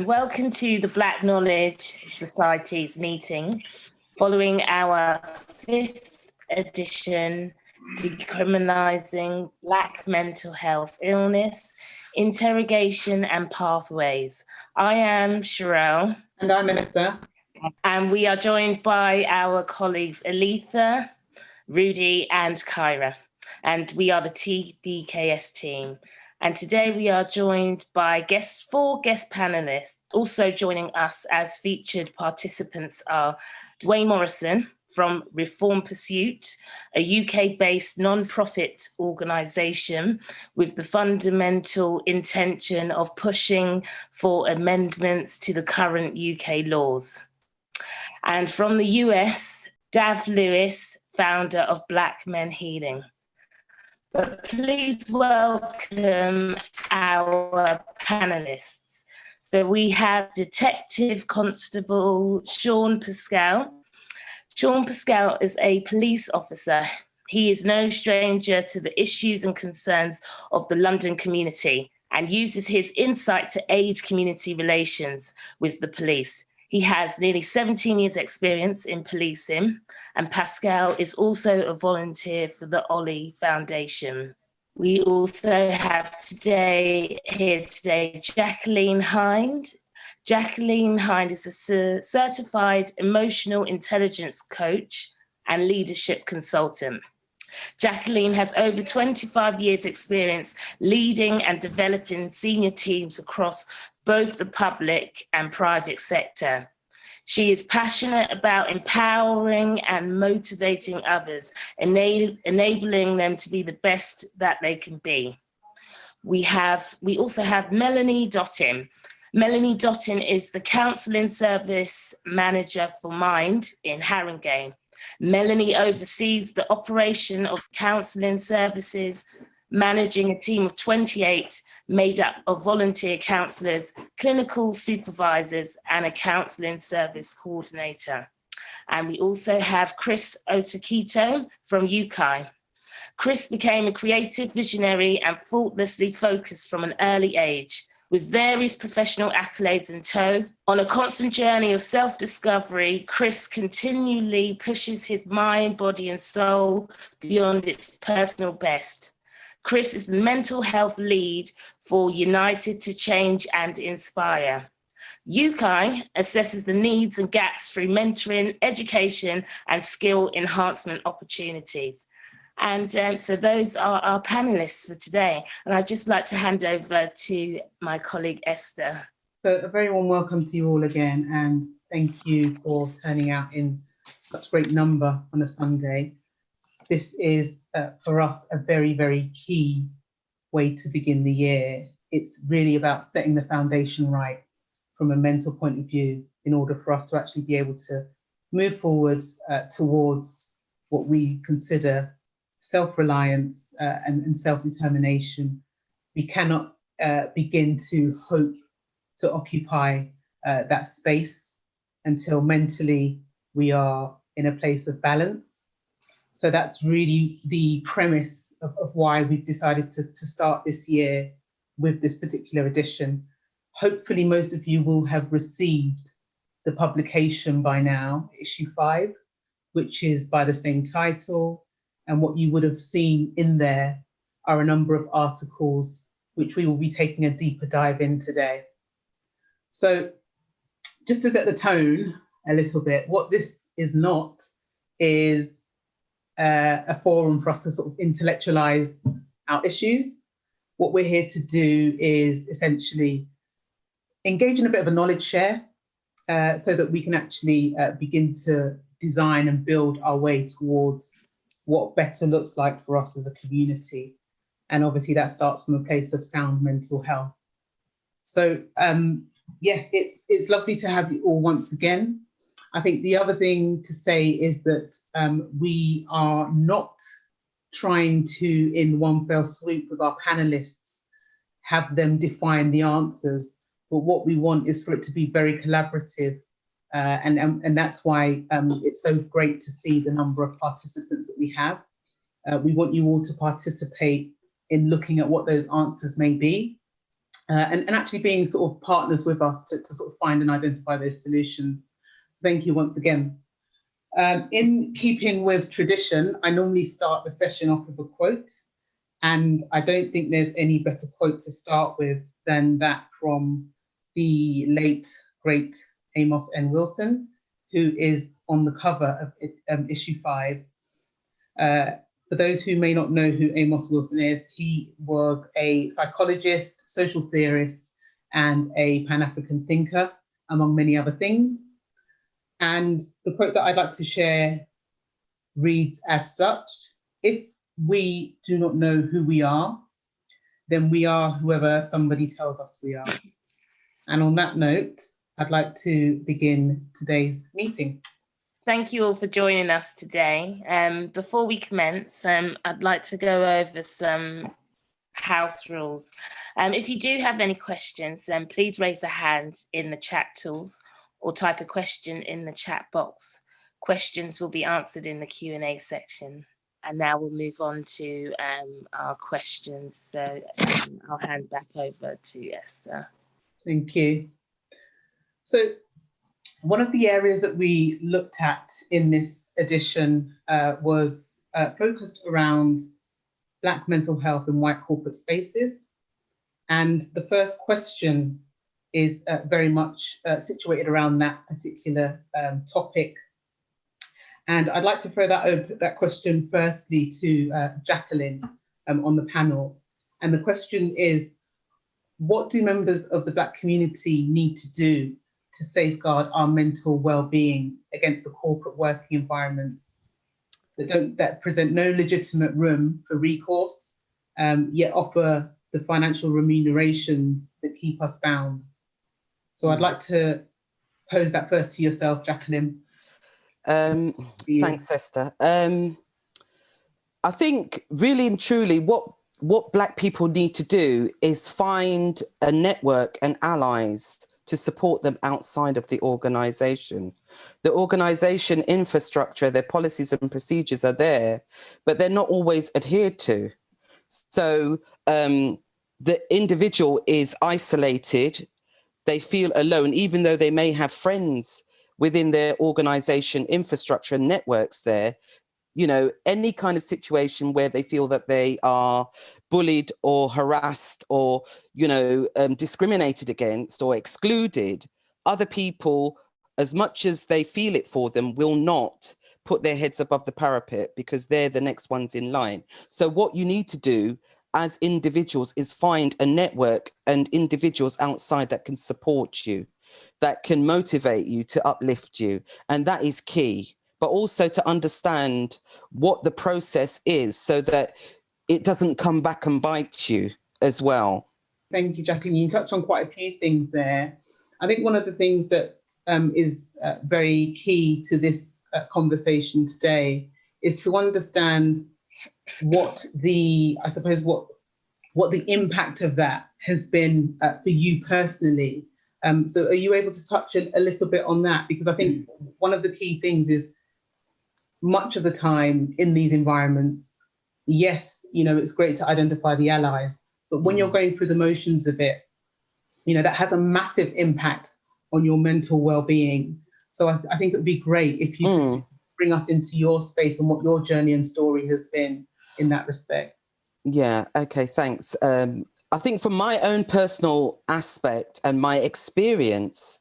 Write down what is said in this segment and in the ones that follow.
and welcome to the Black Knowledge Society's meeting following our 5th edition Decriminalising Black Mental Health Illness, Interrogation and Pathways. I am Sherelle. And I'm Esther. And we are joined by our colleagues Aletha, Rudy and Kyra. And we are the TBKS team. And today we are joined by four guest panelists. Also joining us as featured participants are Dwayne Morrison from Reform Pursuit, a UK-based non-profit organisation with the fundamental intention of pushing for amendments to the current UK laws. And from the US, Dav Lewis, founder of Black Men Healing. But please welcome our panelists. So we have Detective Constable Sean Pascal. Sean Pascal is a police officer. He is no stranger to the issues and concerns of the London community and uses his insight to aid community relations with the police. He has nearly 17 years' experience in policing, and Pascal is also a volunteer for the Ollie Foundation. We also have here today Jacqueline Hind. Jacqueline Hind is a certified emotional intelligence coach and leadership consultant. Jacqueline has over 25 years' experience leading and developing senior teams across both the public and private sector. She is passionate about empowering and motivating others, enabling them to be the best that they can be. We also have Melanie Dottin. Melanie Dottin is the Counselling Service Manager for Mind in Haringey. Melanie oversees the operation of counselling services, managing a team of 28 made up of volunteer counsellors, clinical supervisors, and a counselling service coordinator. And we also have Chris Otakito from UK. Chris became a creative visionary and thoughtlessly focused from an early age, with various professional accolades in tow. On a constant journey of self-discovery, Chris continually pushes his mind, body, and soul beyond its personal best. Chris is the mental health lead for United to Change and Inspire. UK assesses the needs and gaps through mentoring, education, and skill enhancement opportunities. And so those are our panelists for today. And I'd just like to hand over to my colleague, Esther. So a very warm welcome to you all again, and thank you for turning out in such great number on a Sunday. This is, for us, a very, very key way to begin the year. It's really about setting the foundation right from a mental point of view in order for us to actually be able to move forwards towards what we consider self-reliance and self-determination. We cannot begin to hope to occupy that space until mentally we are in a place of balance. So that's really the premise of why we've decided to start this year with this particular edition. Hopefully most of you will have received the publication by now, issue 5, which is by the same title. And what you would have seen in there are a number of articles which we will be taking a deeper dive in today. So just to set the tone a little bit, what this is not is a forum for us to sort of intellectualize our issues. What we're here to do is essentially engage in a bit of a knowledge share so that we can actually begin to design and build our way towards what better looks like for us as a community. And obviously that starts from a place of sound mental health. So yeah, it's lovely to have you all once again. I think the other thing to say is that we are not trying to, in one fell swoop with our panelists, have them define the answers, but what we want is for it to be very collaborative. And that's why it's so great to see the number of participants that we have. We want you all to participate in looking at what those answers may be. and actually being sort of partners with us to sort of find and identify those solutions. So thank you once again. In keeping with tradition, I normally start the session off with a quote, and I don't think there's any better quote to start with than that from the late, great Amos N. Wilson, who is on the cover of issue 5. For those who may not know who Amos Wilson is, he was a psychologist, social theorist, and a Pan-African thinker, among many other things. And the quote that I'd like to share reads as such: if we do not know who we are, then we are whoever somebody tells us we are. And on that note, I'd like to begin today's meeting. Thank you all for joining us today. Before we commence, I'd like to go over some house rules. If you do have any questions, then please raise a hand in the chat tools or type a question in the chat box. Questions will be answered in the Q&A section. And now we'll move on to our questions. So I'll hand back over to Esther. Thank you. So one of the areas that we looked at in this edition was focused around Black mental health in white corporate spaces. And the first question is very much situated around that particular topic. And I'd like to throw that question firstly to Jacqueline on the panel. And the question is, what do members of the Black community need to do to safeguard our mental well-being against the corporate working environments that present no legitimate room for recourse, yet offer the financial remunerations that keep us bound? So I'd like to pose that first to yourself, Jacqueline. Thanks, Esther. I think really and truly what Black people need to do is find a network and allies to support them outside of the organisation. The organisation infrastructure, their policies and procedures are there, but they're not always adhered to. So the individual is isolated, they feel alone, even though they may have friends within their organisation infrastructure and networks there. You know, any kind of situation where they feel that they are bullied or harassed or, you know, discriminated against or excluded, other people, as much as they feel it for them, will not put their heads above the parapet because they're the next ones in line. So what you need to do as individuals is find a network and individuals outside that can support you, that can motivate you, to uplift you. And that is key. But also to understand what the process is so that it doesn't come back and bite you as well. Thank you, Jacqueline. You touched on quite a few things there. I think one of the things that is very key to this conversation today is to understand what the impact of that has been for you personally. So are you able to touch a little bit on that? Because I think one of the key things is much of the time in these environments, yes, you know, it's great to identify the allies, but when you're going through the motions of it, you know, that has a massive impact on your mental well-being. So I think it would be great if you could bring us into your space and what your journey and story has been in that respect. Yeah, okay, thanks. I think from my own personal aspect and my experience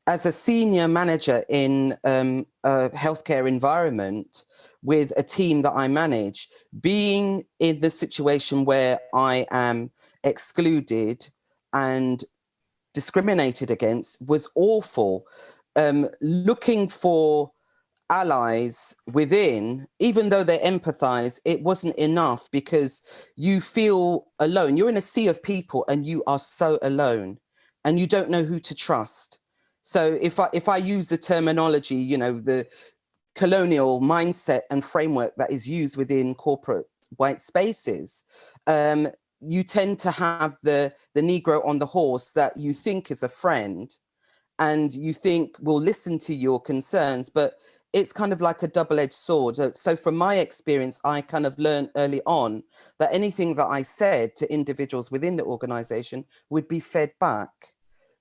as a senior manager in a healthcare environment with a team that I manage, being in the situation where I am excluded and discriminated against was awful. Looking for allies within, even though they empathize, it wasn't enough because you feel alone. You're in a sea of people and you are so alone and you don't know who to trust. So if I use the terminology, you know, the colonial mindset and framework that is used within corporate white spaces, you tend to have the Negro on the horse that you think is a friend and you think will listen to your concerns, but it's kind of like a double-edged sword. So from my experience, I kind of learned early on that anything that I said to individuals within the organization would be fed back.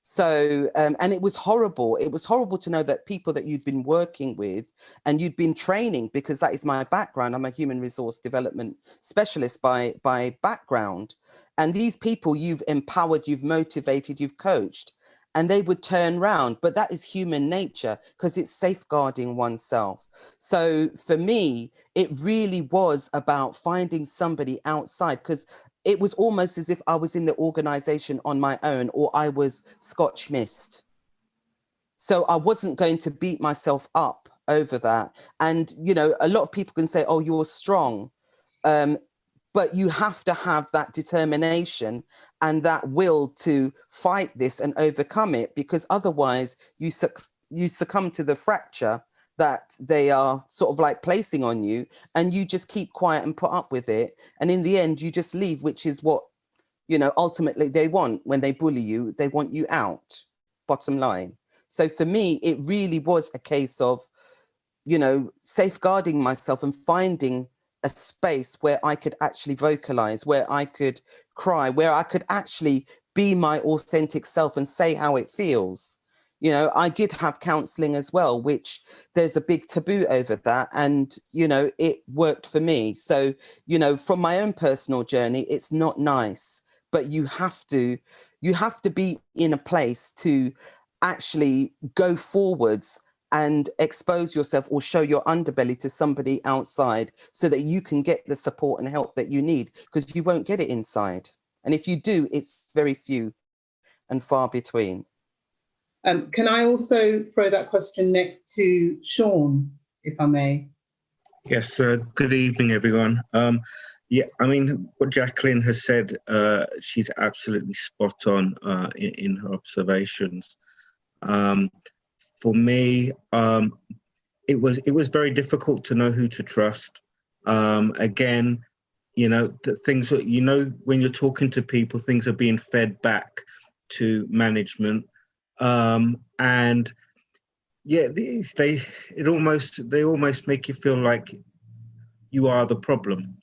So, and it was horrible. It was horrible to know that people that you'd been working with and you'd been training, because that is my background. I'm a human resource development specialist by background. And these people you've empowered, you've motivated, you've coached, and they would turn round. But that is human nature, because it's safeguarding oneself. So for me, it really was about finding somebody outside, because it was almost as if I was in the organization on my own, or I was Scotch mist. So I wasn't going to beat myself up over that. And, you know, a lot of people can say, oh, you're strong. But you have to have that determination and that will to fight this and overcome it, because otherwise you succumb to the fracture that they are sort of like placing on you, and you just keep quiet and put up with it. And in the end, you just leave, which is what, you know, ultimately they want. When they bully you, they want you out, bottom line. So for me, it really was a case of, you know, safeguarding myself and finding a space where I could actually vocalize, where I could cry, where I could actually be my authentic self and say how it feels. You know, I did have counseling as well, which there's a big taboo over that. And, you know, it worked for me. So, you know, from my own personal journey, it's not nice, but you have to be in a place to actually go forwards and expose yourself or show your underbelly to somebody outside, so that you can get the support and help that you need, because you won't get it inside. And if you do, it's very few and far between. Can I also throw that question next to Sean, if I may? Yes, good evening, everyone. Yeah, I mean, what Jacqueline has said, she's absolutely spot on in her observations. For me, it was very difficult to know who to trust. Again, you know, the things that, you know, when you're talking to people, things are being fed back to management. And yeah, they almost make you feel like you are the problem,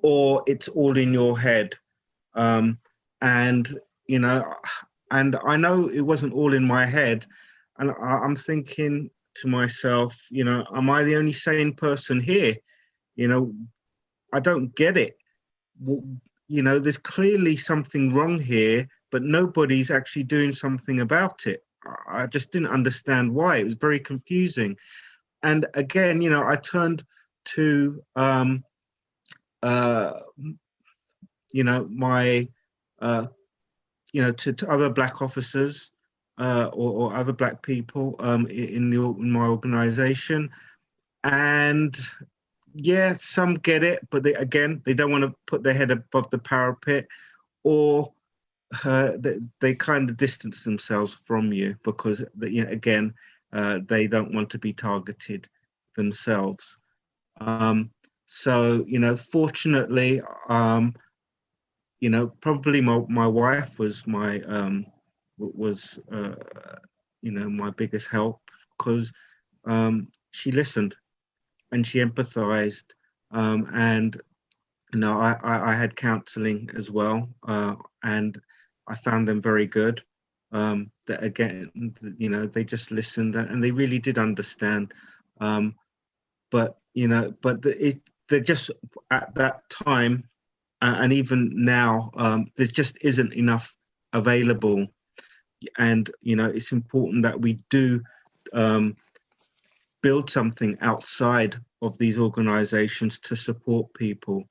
or it's all in your head. And, you know, and I know it wasn't all in my head. And I'm thinking to myself, you know, am I the only sane person here? You know, I don't get it. You know, there's clearly something wrong here, but nobody's actually doing something about it. I just didn't understand why. It was very confusing. And again, you know, I turned to, you know, my, you know, to other Black officers or other Black people in my organization. And yeah, some get it, but they don't want to put their head above the parapet, or they kind of distance themselves from you because, you know, again, they don't want to be targeted themselves. So, you know, fortunately, you know, probably my wife was my you know, my biggest help, because she listened and she empathized, and you know, I had counseling as well, and I found them very good. That again, you know, they just listened and they really did understand. But you know, but they're just at that time, and even now, there just isn't enough available. And you know, it's important that we do build something outside of these organizations to support people,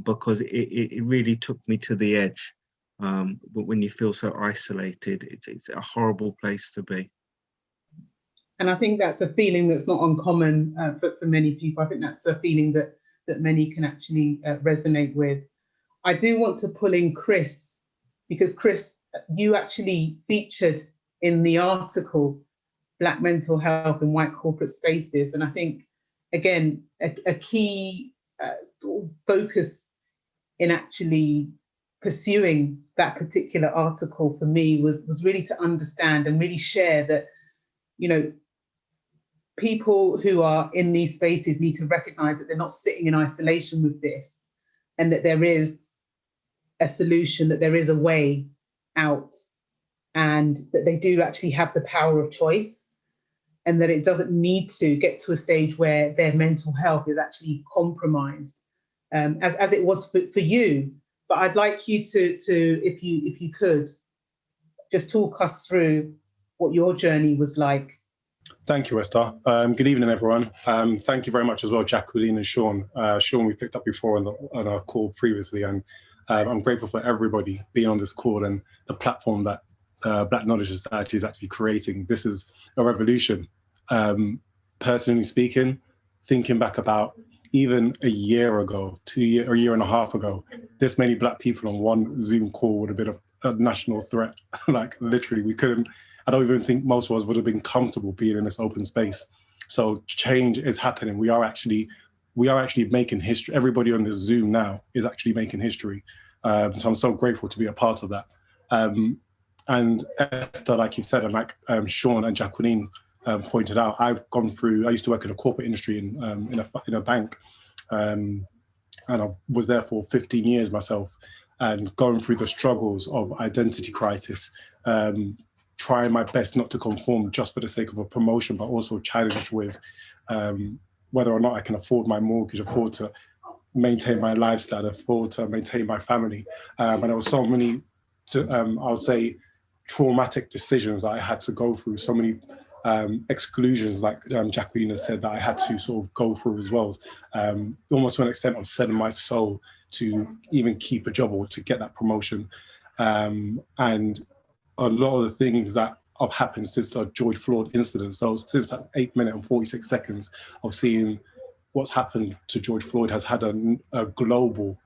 because it really took me to the edge. But when you feel so isolated, it's a horrible place to be. And I think that's a feeling that's not uncommon for many people. I think that's a feeling that many can actually resonate with. I do want to pull in Chris, because Chris, you actually featured in the article Black Mental Health in White Corporate Spaces. And I think, again, a key focus in actually pursuing that particular article for me was really to understand and really share that, you know, people who are in these spaces need to recognise that they're not sitting in isolation with this, and that there is a solution, that there is a way out, and that they do actually have the power of choice, and that it doesn't need to get to a stage where their mental health is actually compromised, as it was for you. But I'd like you to if you could, just talk us through what your journey was like. Thank you, Esther. Good evening, everyone. Thank you very much as well, Jacqueline and Sean. Sean, we picked up before on our call previously, and I'm grateful for everybody being on this call and the platform that Black Knowledge Society is actually creating. This is a revolution. Personally speaking, thinking back about even a year ago, a year and a half ago, this many Black people on one Zoom call would have been a national threat. Like literally, we couldn't. I don't even think most of us would have been comfortable being in this open space. So change is happening. We are actually making history. Everybody on this Zoom now is actually making history. So I'm so grateful to be a part of that. And Esther, like you've said, and like Sean and Jacqueline pointed out, I used to work in a corporate industry in a bank, and I was there for 15 years myself, and going through the struggles of identity crisis, trying my best not to conform just for the sake of a promotion, but also challenged with whether or not I can afford my mortgage, afford to maintain my lifestyle, afford to maintain my family. And there were so many, I would say, traumatic decisions that I had to go through, so many exclusions, like Jacqueline has said, that I had to sort of go through as well, almost to an extent of selling my soul to even keep a job or to get that promotion. And a lot of the things that have happened since the George Floyd incident, so since that 8 minute and 46 seconds of seeing what's happened to George Floyd, has had a global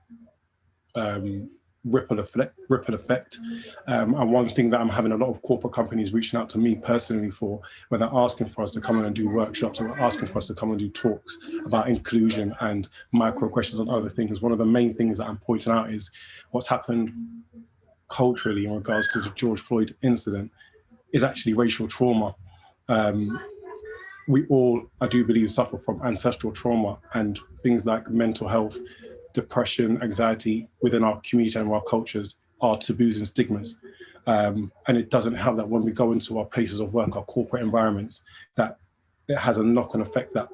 ripple effect. And one thing that I'm having a lot of corporate companies reaching out to me personally for, when they're asking for us to come in and do workshops, or asking for us to come and do talks about inclusion and micro questions and other things. One of the main things that I'm pointing out is what's happened culturally in regards to the George Floyd incident is actually racial trauma. We all, I do believe, suffer from ancestral trauma, and things like mental health, depression, anxiety within our community and our cultures are taboos and stigmas. And it doesn't help that when we go into our places of work, our corporate environments, that it has a knock-on effect, that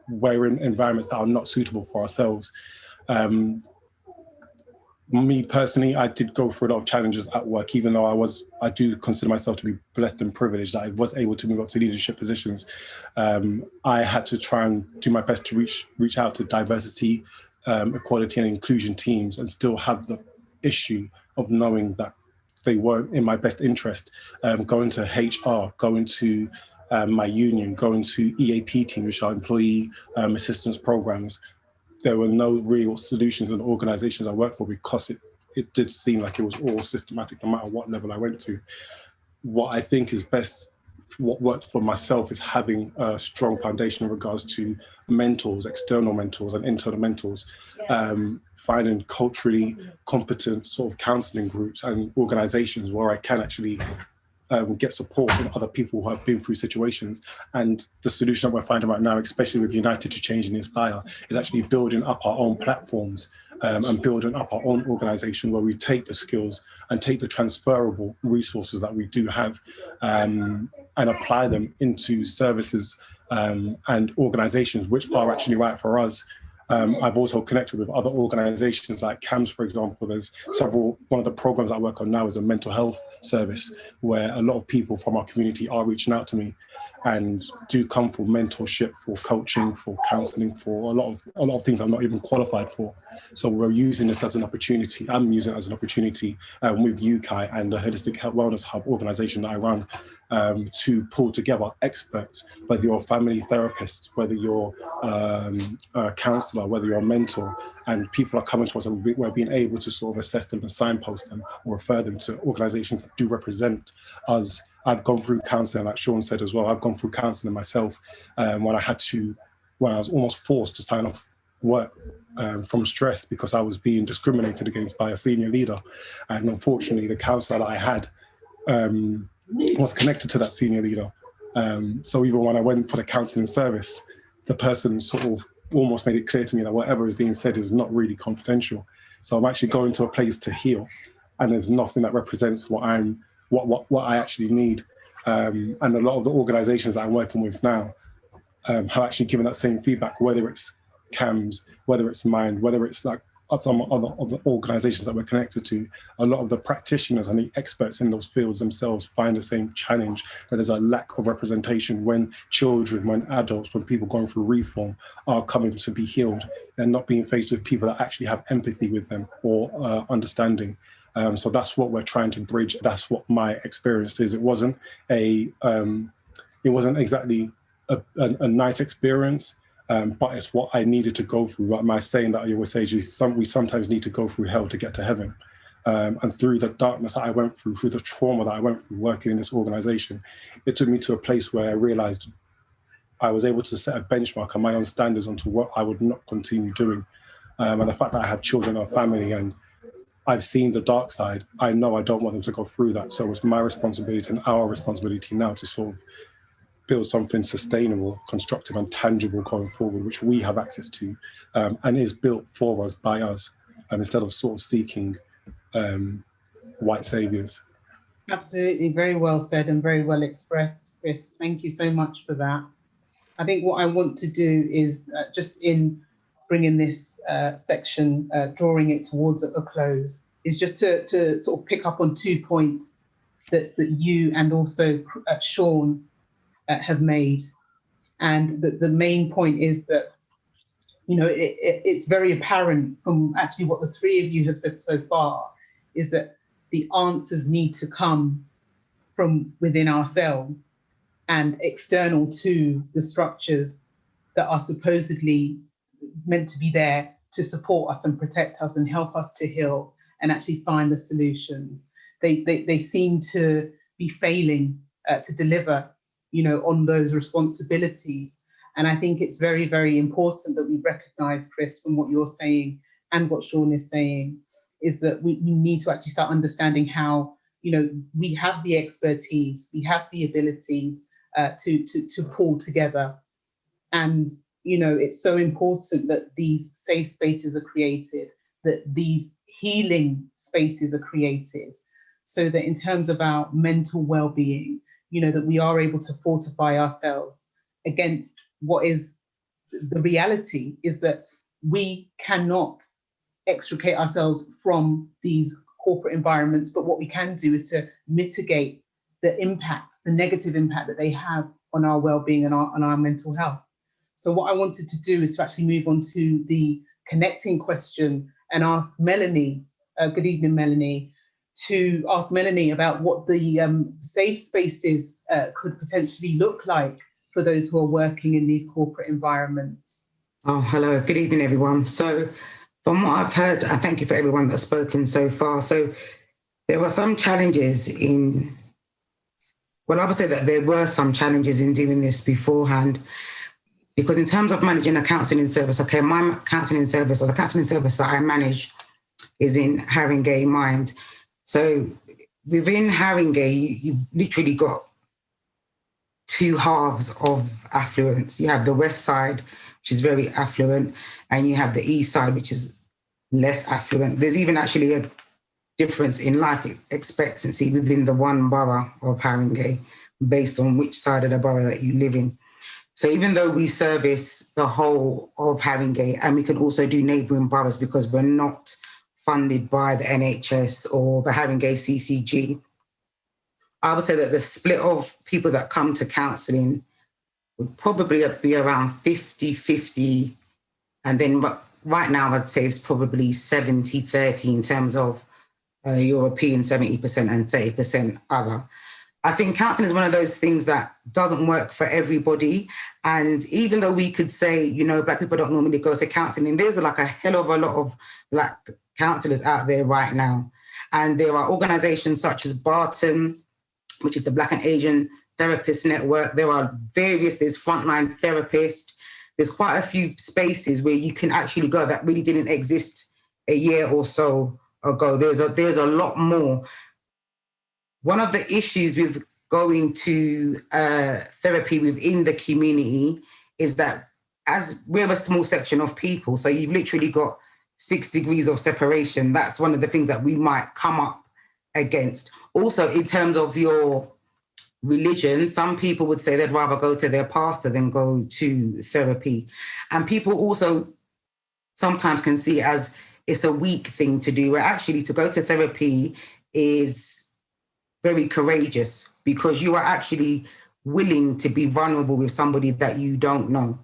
we're in environments that are not suitable for ourselves. Me personally, I did go through a lot of challenges at work, even though I do consider myself to be blessed and privileged that I was able to move up to leadership positions. I had to try and do my best to reach out to diversity, equality and inclusion teams, and still have the issue of knowing that they weren't in my best interest. Going to HR, going to my union, going to EAP team, which are employee assistance programs. There were no real solutions in the organizations I worked for, because it did seem like it was all systematic no matter what level I went to. What I think is best, what worked for myself, is having a strong foundation in regards to mentors, external mentors and internal mentors, finding culturally competent sort of counseling groups and organizations where I can actually get support from other people who have been through situations. And the solution that we're finding right now, especially with United to Change and Inspire, is actually building up our own platforms and building up our own organization, where we take the skills and take the transferable resources that we do have and apply them into services and organizations which are actually right for us. I've also connected with other organizations like CAMS, for example. There's several, one of the programs I work on now is a mental health service, where a lot of people from our community are reaching out to me and do come for mentorship, for coaching, for counseling, for a lot of things I'm not even qualified for. So we're using this as an opportunity. I'm using it as an opportunity with UKI and the Holistic Health Wellness Hub organization that I run, to pull together experts, whether you're a family therapist, whether you're a counsellor, whether you're a mentor, and people are coming to us and we're being able to sort of assess them and signpost them or refer them to organizations that do represent us. I've gone through counselling, like Sean said as well. I've gone through counselling myself when I was almost forced to sign off work from stress because I was being discriminated against by a senior leader. And unfortunately, the counsellor that I had was connected to that senior leader. So even when I went for the counselling service, the person sort of almost made it clear to me that whatever is being said is not really confidential. So I'm actually going to a place to heal, and there's nothing that represents what I actually need. And a lot of the organisations that I'm working with now have actually given that same feedback, whether it's CAMS, whether it's Mind, whether it's like some other organisations that we're connected to. A lot of the practitioners and the experts in those fields themselves find the same challenge, that there's a lack of representation when children, when adults, when people going through reform are coming to be healed. They're not being faced with people that actually have empathy with them or understanding. So that's what we're trying to bridge. That's what my experience is. It wasn't exactly a nice experience, but it's what I needed to go through. Like my saying that I always say, we sometimes need to go through hell to get to heaven. And through the darkness that I went through the trauma that I went through working in this organization, it took me to a place where I realized I was able to set a benchmark and my own standards onto what I would not continue doing. And the fact that I have children and family and I've seen the dark side, I know I don't want them to go through that. So it's my responsibility and our responsibility now to sort of build something sustainable, constructive and tangible going forward, which we have access to and is built for us, by us, instead of sort of seeking white saviours. Absolutely, very well said and very well expressed, Chris. Thank you so much for that. I think what I want to do is just in bringing this section, drawing it towards a close, is just to sort of pick up on 2 points that you and also Sean have made. And the main point is that, you know, it's very apparent from actually what the three of you have said so far, is that the answers need to come from within ourselves and external to the structures that are supposedly meant to be there to support us and protect us and help us to heal and actually find the solutions. They seem to be failing to deliver, you know, on those responsibilities. And I think it's very, very important that we recognise, Chris, from what you're saying and what Sean is saying, is that we need to actually start understanding how, you know, we have the expertise, we have the abilities to pull together. And, you know, it's so important that these safe spaces are created, that these healing spaces are created, so that in terms of our mental well-being, you know, that we are able to fortify ourselves against what is the reality, is that we cannot extricate ourselves from these corporate environments, but what we can do is to mitigate the impact, the negative impact that they have on our well-being and on our mental health. So what I wanted to do is to actually move on to the connecting question and ask Melanie, good evening, Melanie, to ask Melanie about what the safe spaces could potentially look like for those who are working in these corporate environments. Oh, hello, good evening, everyone. So from what I've heard, and thank you for everyone that's spoken so far. So there were some challenges in, well, I would say that there were some challenges in doing this beforehand, because in terms of managing a counselling service, okay, my counselling service, or the counselling service that I manage, is in Haringey Mind. So within Haringey, you've literally got two halves of affluence. You have the west side, which is very affluent, and you have the east side, which is less affluent. There's even actually a difference in life expectancy within the one borough of Haringey, based on which side of the borough that you live in. So even though we service the whole of Haringey, and we can also do neighbouring boroughs because we're not funded by the NHS or the Haringey CCG, I would say that the split of people that come to counselling would probably be around 50-50. And then right now, I'd say it's probably 70-30 in terms of European 70% and 30% other. I think counselling is one of those things that doesn't work for everybody. And even though we could say, you know, Black people don't normally go to counselling, there's like a hell of a lot of Black counsellors out there right now. And there are organisations such as Barton, which is the Black and Asian Therapist Network. There are there's frontline therapists. There's quite a few spaces where you can actually go that really didn't exist a year or so ago. There's a lot more. One of the issues with going to therapy within the community is that as we're a small section of people, so you've literally got 6 degrees of separation. That's one of the things that we might come up against. Also, in terms of your religion, some people would say they'd rather go to their pastor than go to therapy. And people also sometimes can see it as it's a weak thing to do, where actually to go to therapy is very courageous because you are actually willing to be vulnerable with somebody that you don't know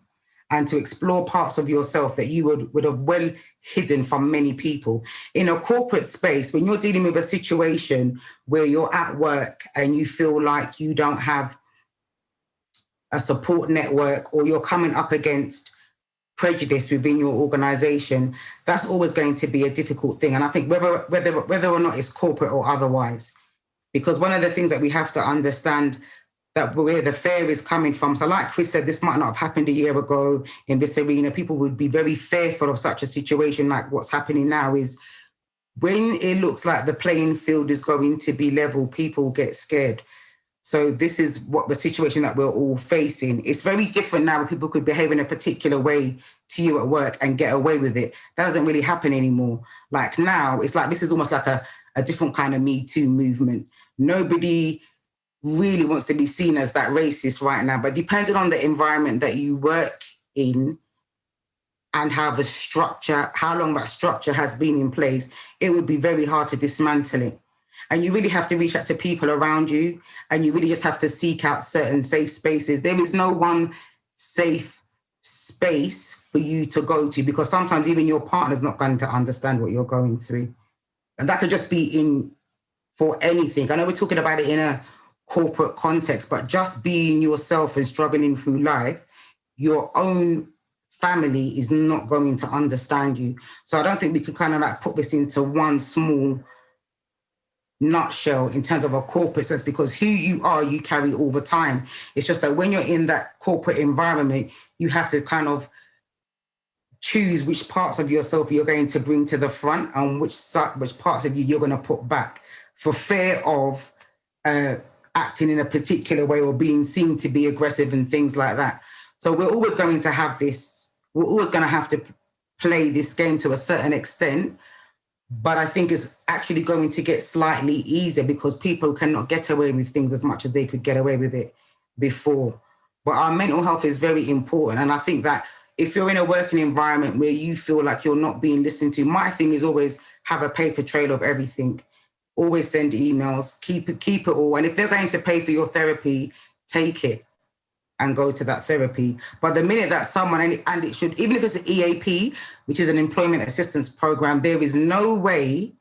and to explore parts of yourself that you would have well hidden from many people. In a corporate space, when you're dealing with a situation where you're at work and you feel like you don't have a support network or you're coming up against prejudice within your organization, that's always going to be a difficult thing. And I think whether or not it's corporate or otherwise, because one of the things that we have to understand that where the fear is coming from. So like Chris said, this might not have happened a year ago in this arena. People would be very fearful of such a situation like what's happening now is when it looks like the playing field is going to be level, people get scared. So this is what the situation that we're all facing. It's very different now where people could behave in a particular way to you at work and get away with it. That doesn't really happen anymore. Like now, it's like this is almost like a different kind of Me Too movement. Nobody really wants to be seen as that racist right now, but depending on the environment that you work in and how long that structure has been in place, it would be very hard to dismantle it. And you really have to reach out to people around you, and you really just have to seek out certain safe spaces. There is no one safe space for you to go to, because sometimes even your partner's not going to understand what you're going through. And that could just be for anything. I know we're talking about it in a corporate context, but just being yourself and struggling through life, your own family is not going to understand you. So I don't think we could kind of like put this into one small nutshell in terms of a corporate sense, because who you are, you carry all the time. It's just that when you're in that corporate environment, you have to kind of choose which parts of yourself you're going to bring to the front and which parts of you you're going to put back for fear of acting in a particular way or being seen to be aggressive and things like that. So we're always going to have this, we're always going to have to play this game to a certain extent, but I think it's actually going to get slightly easier because people cannot get away with things as much as they could get away with it before. But our mental health is very important. And I think that if you're in a working environment where you feel like you're not being listened to, my thing is always have a paper trail of everything. Always send emails, keep it all. And if they're going to pay for your therapy, take it and go to that therapy. But the minute that someone, and it should, even if it's an EAP, which is an employment assistance program, there is no way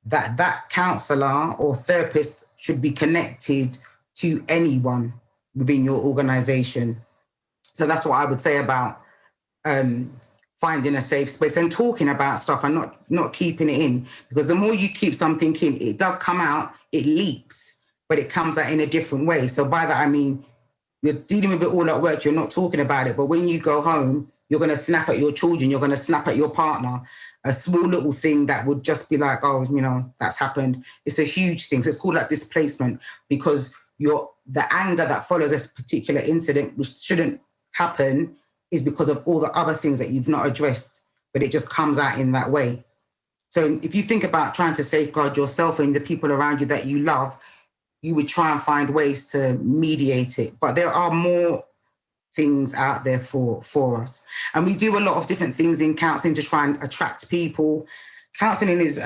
that that counselor or therapist should be connected to anyone within your organization. So that's what I would say about finding a safe space and talking about stuff and not keeping it in, because the more you keep something in, it does come out, it leaks, but it comes out in a different way. So by that, I mean, you're dealing with it all at work, you're not talking about it, but when you go home, you're going to snap at your children, you're going to snap at your partner. A small little thing that would just be like, oh, that's happened. It's a huge thing. So it's called like displacement, because the anger that follows this particular incident, which shouldn't happen, is because of all the other things that you've not addressed, but it just comes out in that way. So if you think about trying to safeguard yourself and the people around you that you love, you would try and find ways to mediate it. But there are more things out there for us. And we do a lot of different things in counselling to try and attract people. Counselling is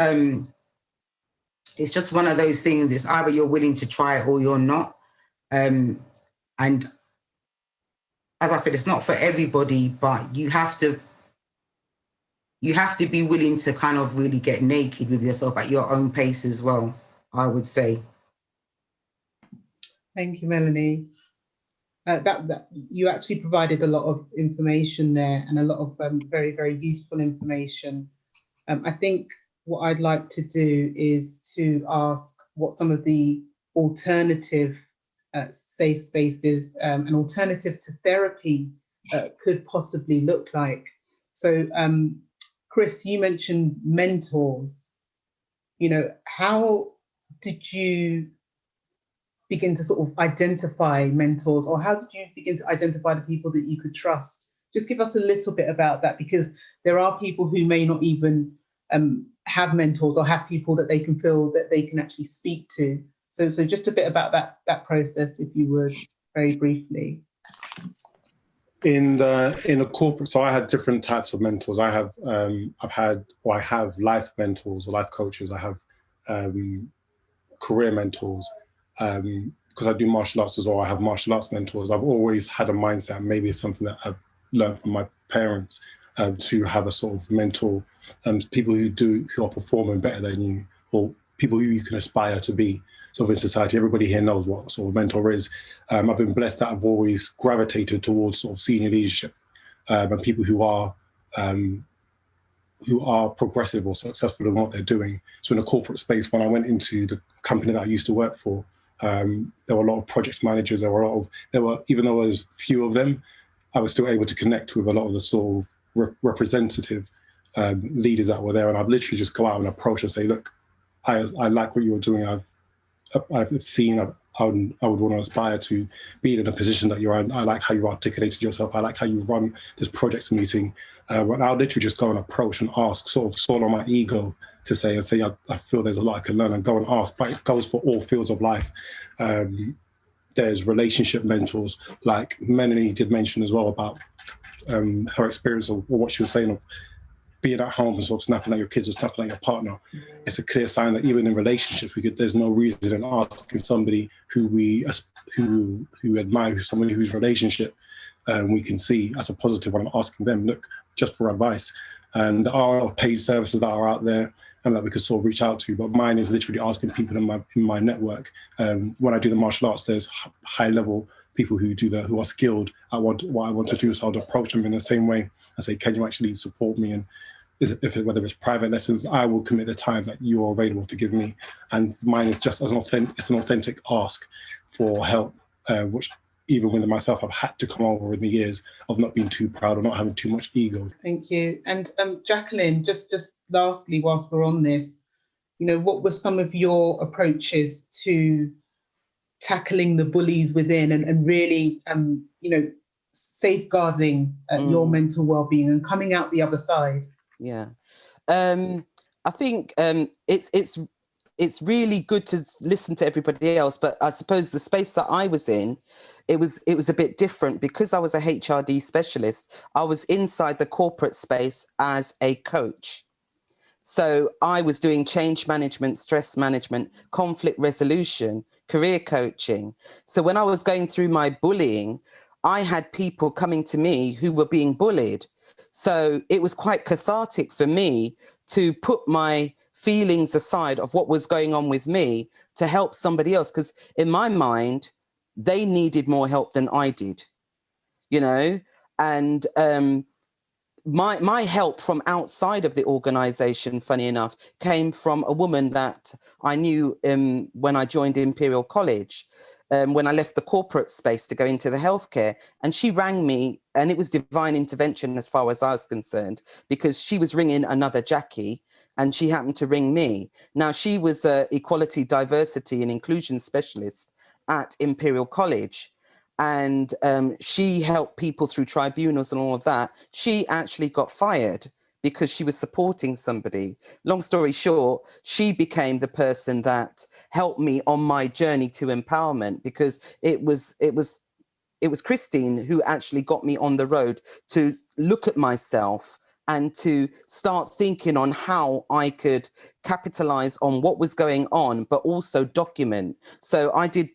it's just one of those things. It's either you're willing to try it or you're not. And as I said, it's not for everybody, but you have to be willing to kind of really get naked with yourself at your own pace as well, I would say. Thank you, Melanie. That you actually provided a lot of information there and a lot of very, very useful information. I think what I'd like to do is to ask what some of the alternative safe spaces and alternatives to therapy could possibly look like. So, Chris, you mentioned mentors. How did you begin to sort of identify mentors, or how did you begin to identify the people that you could trust? Just give us a little bit about that, because there are people who may not even have mentors or have people that they can feel that they can actually speak to. So just a bit about that process, if you would, very briefly. In a corporate, so I had different types of mentors. I have life mentors or life coaches. I have career mentors. Because I do martial arts as well, I have martial arts mentors. I've always had a mindset, maybe it's something that I've learned from my parents, to have a sort of mentor, people who are performing better than you, or people who you can aspire to be. So in society, everybody here knows what sort of mentor is. I've been blessed that I've always gravitated towards sort of senior leadership, and people who are progressive or successful in what they're doing. So in a corporate space, when I went into the company that I used to work for, there were a lot of project managers. Even though there was few of them, I was still able to connect with a lot of the sort of representative leaders that were there. And I'd literally just go out and approach and say, look, I like what you were doing. I've seen, I would want to aspire to be in a position that you're in. I like how you articulated yourself. I like how you run this project meeting. When I'll literally just go and approach and ask, sort of swallow my ego to say, I feel there's a lot I can learn, and go and ask. But it goes for all fields of life. There's relationship mentors, like Melanie did mention as well about her experience of what she was saying of being at home and sort of snapping at your kids or snapping at your partner. It's a clear sign that even in relationships, there's no reason in asking somebody who we admire, somebody whose relationship we can see as a positive, when I'm asking them, look, just for advice. And there are a lot of paid services that are out there and that we could sort of reach out to, but mine is literally asking people in my network. When I do the martial arts, there's high level people who are skilled at what I want to do, so I'd approach them in the same way and say, can you actually support me? And whether it's private lessons, I will commit the time that you're available to give me. And mine is just an authentic ask for help, which even with myself, I've had to come over in the years of not being too proud or not having too much ego. Thank you. And Jacqueline, just lastly, whilst we're on this, what were some of your approaches to tackling the bullies within and really, safeguarding your mental well-being and coming out the other side? Yeah, I think it's really good to listen to everybody else, but I suppose the space that I was in, it was a bit different because I was a HRD specialist. I was inside the corporate space as a coach. So I was doing change management, stress management, conflict resolution, career coaching. So when I was going through my bullying, I had people coming to me who were being bullied. So it was quite cathartic for me to put my feelings aside of what was going on with me to help somebody else. Because in my mind, they needed more help than I did, and my help from outside of the organization, funny enough, came from a woman that I knew when I joined Imperial College, when I left the corporate space to go into the healthcare. And she rang me, and it was divine intervention as far as I was concerned, because she was ringing another Jackie and she happened to ring me. Now, she was an equality, diversity and inclusion specialist at Imperial College. And she helped people through tribunals and all of that. She actually got fired because she was supporting somebody. Long story short, she became the person that helped me on my journey to empowerment, because it was Christine who actually got me on the road to look at myself and to start thinking on how I could capitalize on what was going on, but also document. So I did,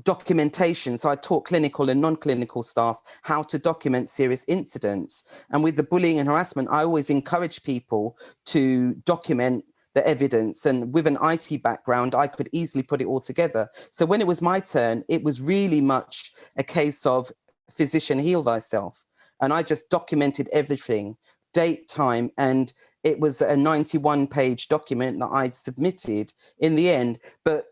documentation. So I taught clinical and non-clinical staff how to document serious incidents. And with the bullying and harassment, I always encourage people to document the evidence. And with an IT background, I could easily put it all together. So when it was my turn, it was really much a case of physician heal thyself. And I just documented everything, date, time, and it was a 91-page document that I submitted in the end. But,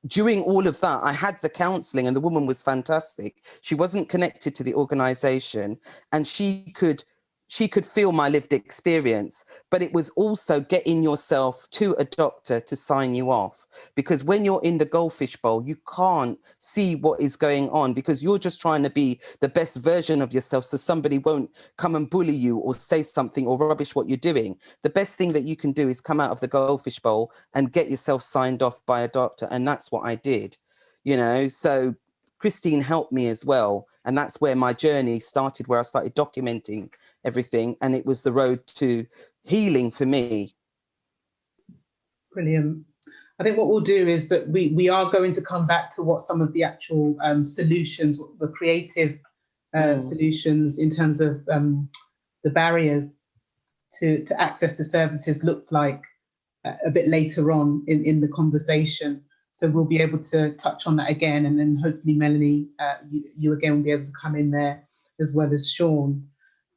during all of that, I had the counselling, and the woman was fantastic. She wasn't connected to the organisation, and she could she could feel my lived experience, but it was also getting yourself to a doctor to sign you off. Because when you're in the goldfish bowl, you can't see what is going on because you're just trying to be the best version of yourself so somebody won't come and bully you or say something or rubbish what you're doing. The best thing that you can do is come out of the goldfish bowl and get yourself signed off by a doctor. And that's what I did, you know. So Christine helped me as well. And that's where my journey started, where I started documenting everything, and it was the road to healing for me. Brilliant. I think what we'll do is that we are going to come back to what some of the actual solutions, the creative solutions in terms of the barriers to access to services looks like a bit later on in the conversation. So we'll be able to touch on that again, and then hopefully Melanie, you again will be able to come in there as well as Sean.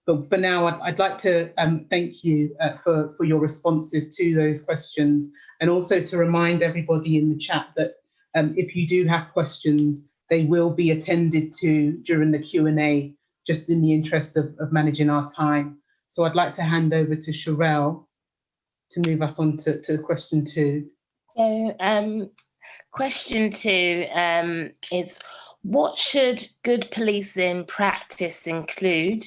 But for now, I'd like to thank you for your responses to those questions, and also to remind everybody in the chat that if you do have questions, they will be attended to during the Q&A, just in the interest of managing our time. So I'd like to hand over to Sherelle to move us on to question 2. So question 2 is, what should good policing practice include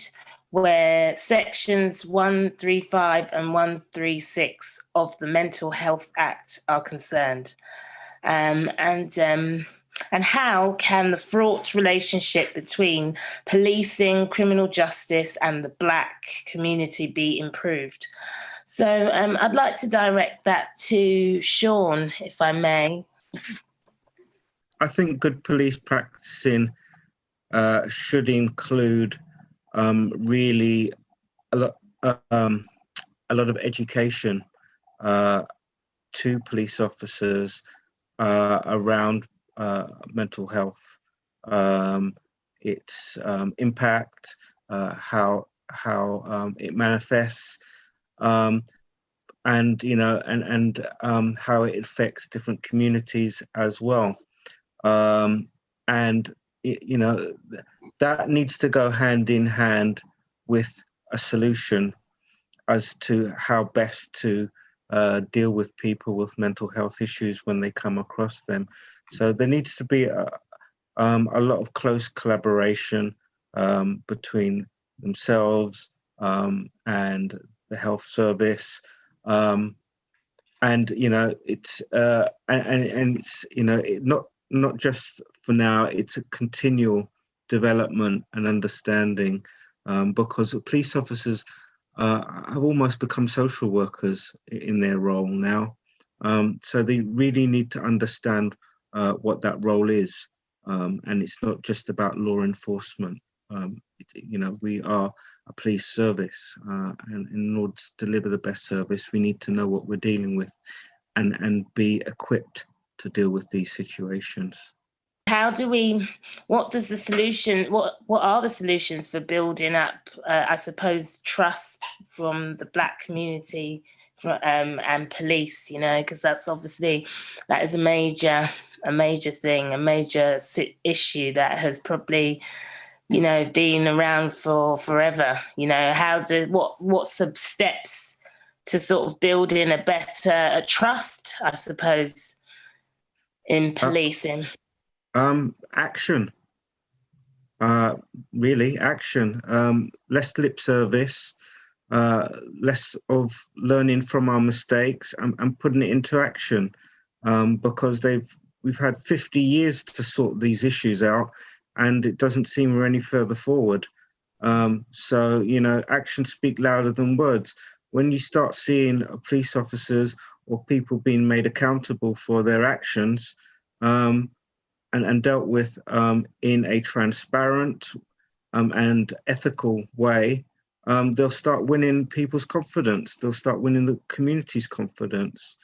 where sections 135 and 136 of the Mental Health Act are concerned? And how can the fraught relationship between policing, criminal justice and the Black community be improved? So I'd like to direct that to Sean, if I may. I think good police practicing should include really a lot of education to police officers around mental health, its impact, how it manifests, and you know, and how it affects different communities as well, and you know, that needs to go hand in hand with a solution as to how best to deal with people with mental health issues when they come across them. So there needs to be a lot of close collaboration between themselves and the health service, and you know, it's and it's, you know, not just for now, it's a continual development and understanding, because police officers have almost become social workers in their role now. So they really need to understand what that role is. And it's not just about law enforcement. You know, we are a police service, and in order to deliver the best service, we need to know what we're dealing with and be equipped to deal with these situations. How do we, what are the solutions for building up, I suppose, trust from the Black community and police, you know, because that's obviously, that is a major thing, a major issue that has probably, you know, been around for forever. You know, what's the steps to sort of building a better trust, I suppose, in policing? Action, really action, less lip service, less of learning from our mistakes and putting it into action, because we've had 50 years to sort these issues out and it doesn't seem we're any further forward. So, you know, actions speak louder than words. When you start seeing police officers or people being made accountable for their actions, and dealt with in a transparent and ethical way, they'll start winning people's confidence. They'll start winning the community's confidence.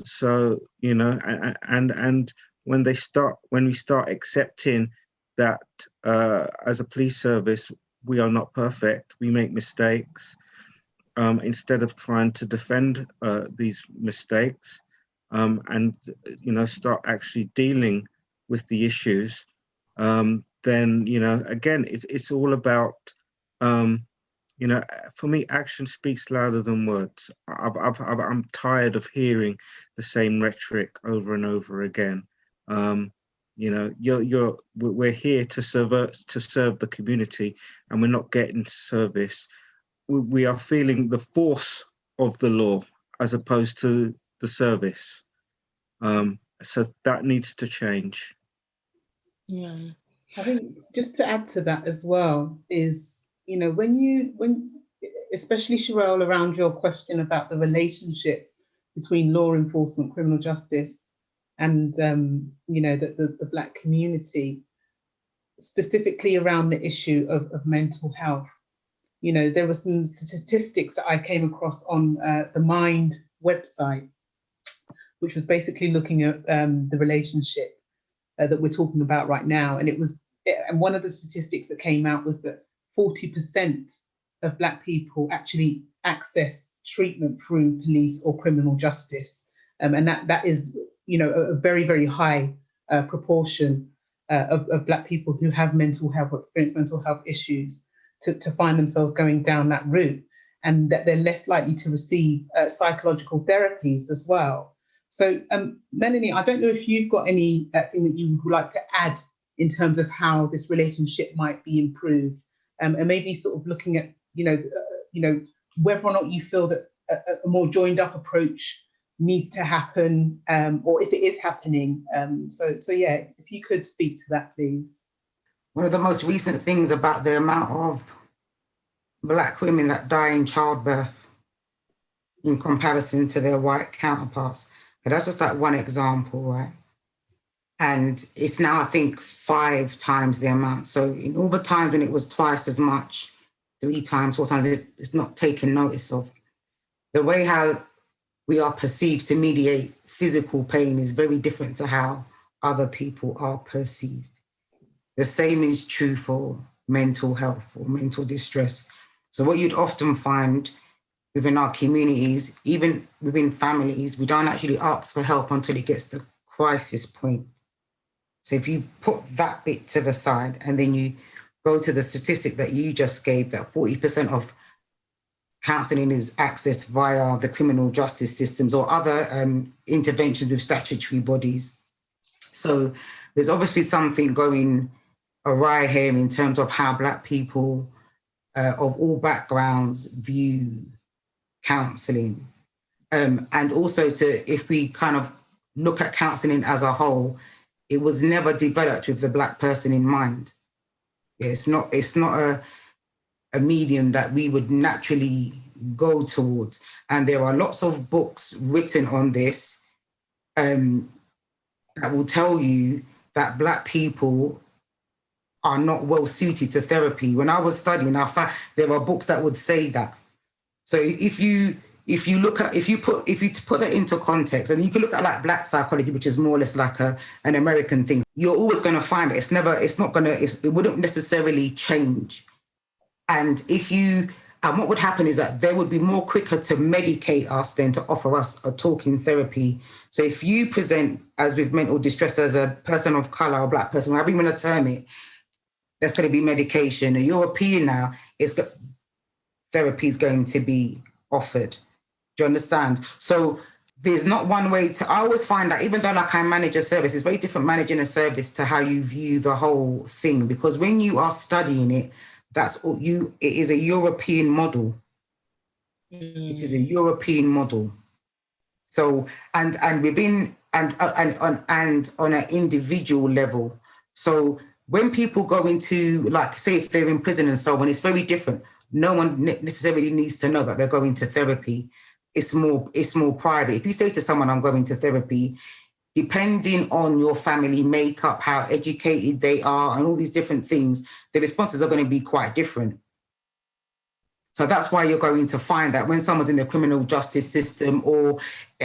So, you know, and when we start accepting that as a police service, we are not perfect, we make mistakes, instead of trying to defend these mistakes, and, you know, start actually dealing with the issues, then, you know, again, it's all about, you You know, for me, action speaks louder than words. I'm tired of hearing the same rhetoric over and over again. You know, we're here to serve the community, and we're not getting service. We are feeling the force of the law as opposed to the service. So that needs to change. Yeah. I think just to add to that as well is, you know, when especially Sherelle, around your question about the relationship between law enforcement, criminal justice, and you know, the Black community, specifically around the issue of mental health. You know, there were some statistics that I came across on the Mind website, which was basically looking at the relationship that we're talking about right now. And one of the statistics that came out was that 40% of Black people actually access treatment through police or criminal justice. And that is, you know, a very, very high proportion of Black people who have mental health or experience mental health issues to find themselves going down that route, and that they're less likely to receive psychological therapies as well. So, Melanie, I don't know if you've got anything that you would like to add in terms of how this relationship might be improved, and maybe sort of looking at, you know, whether or not you feel that a more joined up approach needs to happen, or if it is happening. So yeah, if you could speak to that, please. One of the most recent things about the amount of Black women that die in childbirth in comparison to their white counterparts. But that's just like one example, right? And it's now, I think, 5 times the amount. So in all the times when it was twice as much, 3 times, 4 times, it's not taken notice of. The way how we are perceived to mediate physical pain is very different to how other people are perceived. The same is true for mental health or mental distress. So what you'd often find within our communities, even within families, we don't actually ask for help until it gets to crisis point. So if you put that bit to the side and then you go to the statistic that you just gave, that 40% of counselling is accessed via the criminal justice systems or other interventions with statutory bodies. So there's obviously something going awry here in terms of how Black people of all backgrounds view counselling. And also if we kind of look at counselling as a whole, it was never developed with the Black person in mind. It's not a medium that we would naturally go towards. And there are lots of books written on this that will tell you that Black people are not well suited to therapy. When I was studying, I found there are books that would say that. So if you put that into context, and you can look at like Black psychology, which is more or less like an American thing, you're always going to find it. It wouldn't necessarily change. And what would happen is that they would be more quicker to medicate us than to offer us a talking therapy. So if you present as with mental distress as a person of color or Black person, however you want to term it, there's going to be medication. A European now, therapy is going to be offered. Do you understand? So there's not one way I always find that even though like I manage a service, it's very different managing a service to how you view the whole thing. Because when you are studying it, it is a European model. It is a European model. So, and within, and on an individual level. So when people go into, like, say if they're in prison and so on, it's very different. No one necessarily needs to know that they're going to therapy. It's more private. If you say to someone, I'm going to therapy, depending on your family makeup, how educated they are, and all these different things, the responses are going to be quite different. So that's why you're going to find that when someone's in the criminal justice system or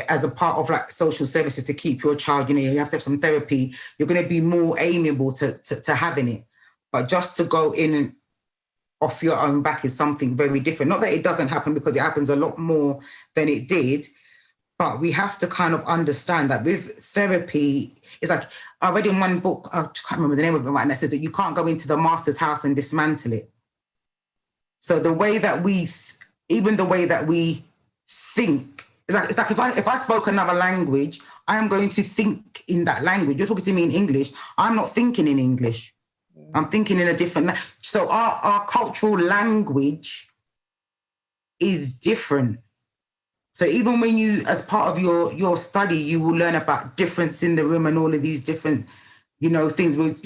as a part of like social services to keep your child, you have to have some therapy, you're going to be more amiable to having it. But just to go in off your own back is something very different. Not that it doesn't happen, because it happens a lot more than it did. But we have to kind of understand that with therapy, it's like, I read in one book, I can't remember the name of it right now, that says that you can't go into the master's house and dismantle it. So the way that even the way that we think, it's like if I spoke another language, I am going to think in that language. You're talking to me in English. I'm not thinking in English. I'm thinking in a different language. So our cultural language is different. So even when you, as part of your study, you will learn about difference in the room and all of these different, things with,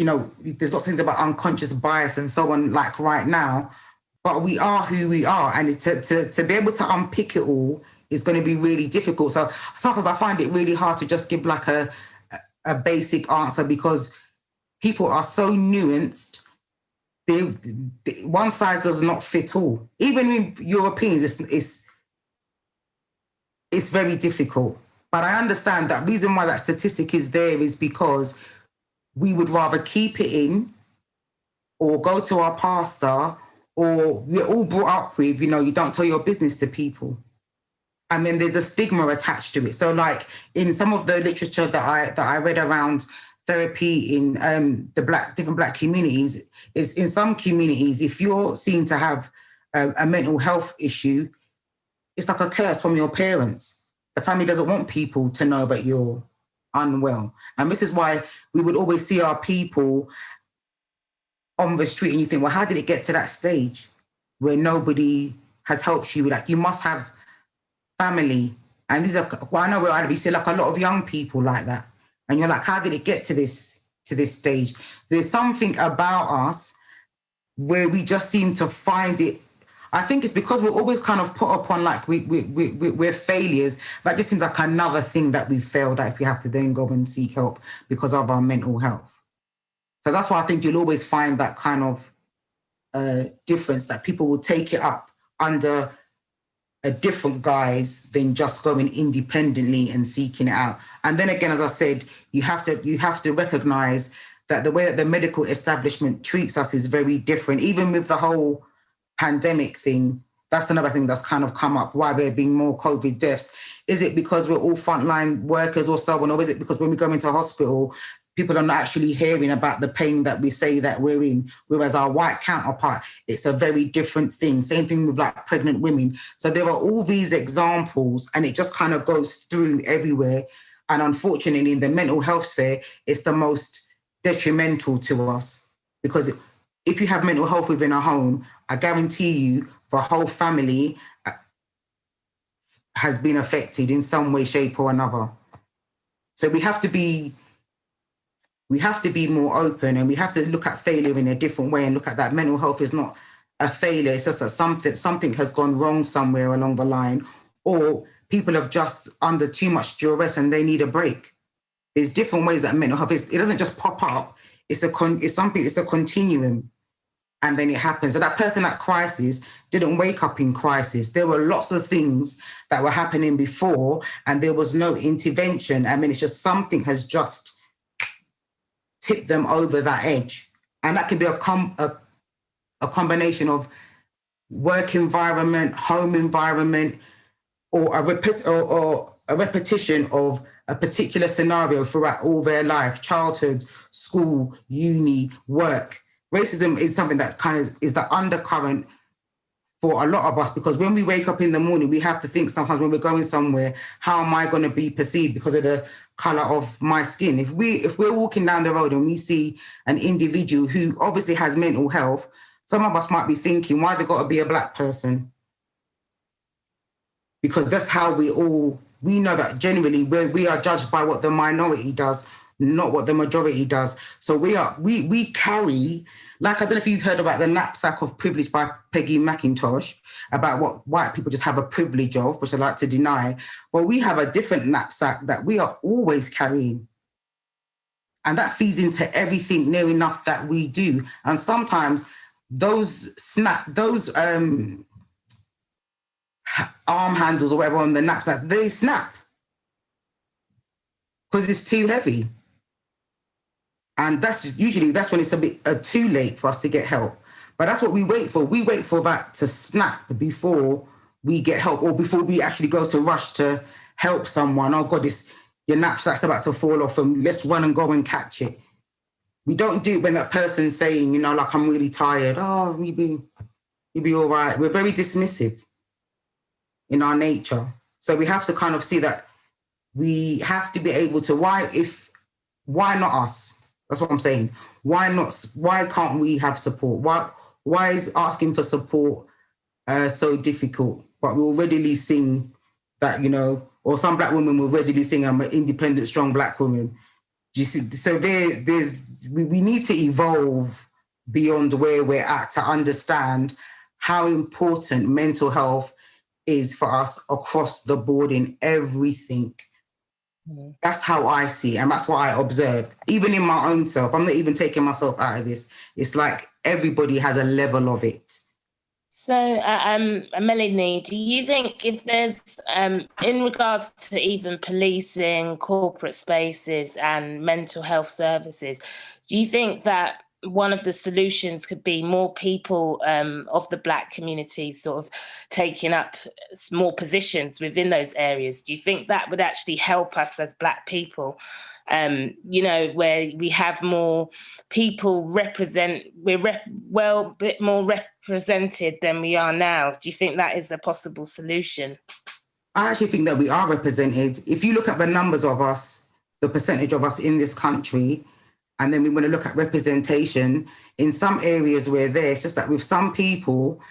there's lots of things about unconscious bias and so on, like right now, but we are who we are. And to be able to unpick it all is going to be really difficult. So sometimes I find it really hard to just give like a basic answer, because people are so nuanced. One size does not fit all. Even in Europeans, it's very difficult. But I understand that reason why that statistic is there is because we would rather keep it in or go to our pastor, or we're all brought up with, you don't tell your business to people. And then there's a stigma attached to it. So like in some of the literature that I read around therapy in different black communities, is in some communities, if you're seen to have a mental health issue, it's like a curse from your parents. The family doesn't want people to know that you're unwell. And this is why we would always see our people on the street and you think, well, how did it get to that stage where nobody has helped you? Like, you must have family. And these are, I know where we see like a lot of young people like that. And you're like, how did it get to this stage? There's something about us where we just seem to find it. I think it's because we're always kind of put upon like we're failures, but it just seems like another thing that we failed at if we have to then go and seek help because of our mental health. So that's why I think you'll always find that kind of difference, that people will take it up under a different guise than just going independently and seeking it out. And then again, as I said, you have to recognize that the way that the medical establishment treats us is very different. Even with the whole pandemic thing, that's another thing that's kind of come up, why there being more COVID deaths. Is it because we're all frontline workers or so on, or is it because when we go into hospital, people are not actually hearing about the pain that we say that we're in, whereas our white counterpart, it's a very different thing. Same thing with like pregnant women. So there are all these examples, and it just kind of goes through everywhere. And unfortunately, in the mental health sphere, it's the most detrimental to us, because if you have mental health within a home, I guarantee you the whole family has been affected in some way, shape or another. So we have to be more open, and we have to look at failure in a different way and look at that mental health is not a failure. It's just that something has gone wrong somewhere along the line, or people have just under too much duress and they need a break. There's different ways that mental health is. It doesn't just pop up. It's a continuum, and then it happens. So that person at crisis didn't wake up in crisis. There were lots of things that were happening before, and there was no intervention. I mean, it's just something has just tip them over that edge. And that could be a combination of work environment, home environment, or a repetition of a particular scenario throughout all their life, childhood, school, uni, work. Racism is something that kind of is the undercurrent for a lot of us, because when we wake up in the morning, we have to think sometimes when we're going somewhere, how am I going to be perceived because of the color of my skin? If we're walking down the road and we see an individual who obviously has mental health, some of us might be thinking, why's it got to be a black person? Because that's how we know that generally we are judged by what the minority does, not what the majority does. So we carry, like, I don't know if you've heard about the knapsack of privilege by Peggy McIntosh, about what white people just have a privilege of, which I like to deny. Well, we have a different knapsack that we are always carrying. And that feeds into everything near enough that we do. And sometimes those arm handles or whatever on the knapsack, they snap because it's too heavy. And that's when it's a bit too late for us to get help. But that's what we wait for. We wait for that to snap before we get help, or before we actually go to rush to help someone. Oh God, your knapsack's about to fall off and let's run and go and catch it. We don't do it when that person's saying, like, I'm really tired. Oh, maybe you'll be all right. We're very dismissive in our nature. So we have to kind of see that we have to be able to, why not us? That's what I'm saying. Why can't we have support? Why is asking for support so difficult? But we'll readily sing that, you know, or some black women will readily sing, I'm an independent, strong black woman. Do you see? So we need to evolve beyond where we're at to understand how important mental health is for us across the board in everything. Mm. That's how I see it, and that's what I observe. Even in my own self, I'm not even taking myself out of this. It's like everybody has a level of it. So, Melanie, do you think if there's, in regards to even policing, corporate spaces and mental health services, do you think that one of the solutions could be more people of the Black community sort of taking up more positions within those areas? Do you think that would actually help us as Black people? You know, where we have more people a bit more represented than we are now. Do you think that is a possible solution? I actually think that we are represented. If you look at the numbers of us, the percentage of us in this country, and then we want to look at representation, in some areas we're there. It's just that with some people,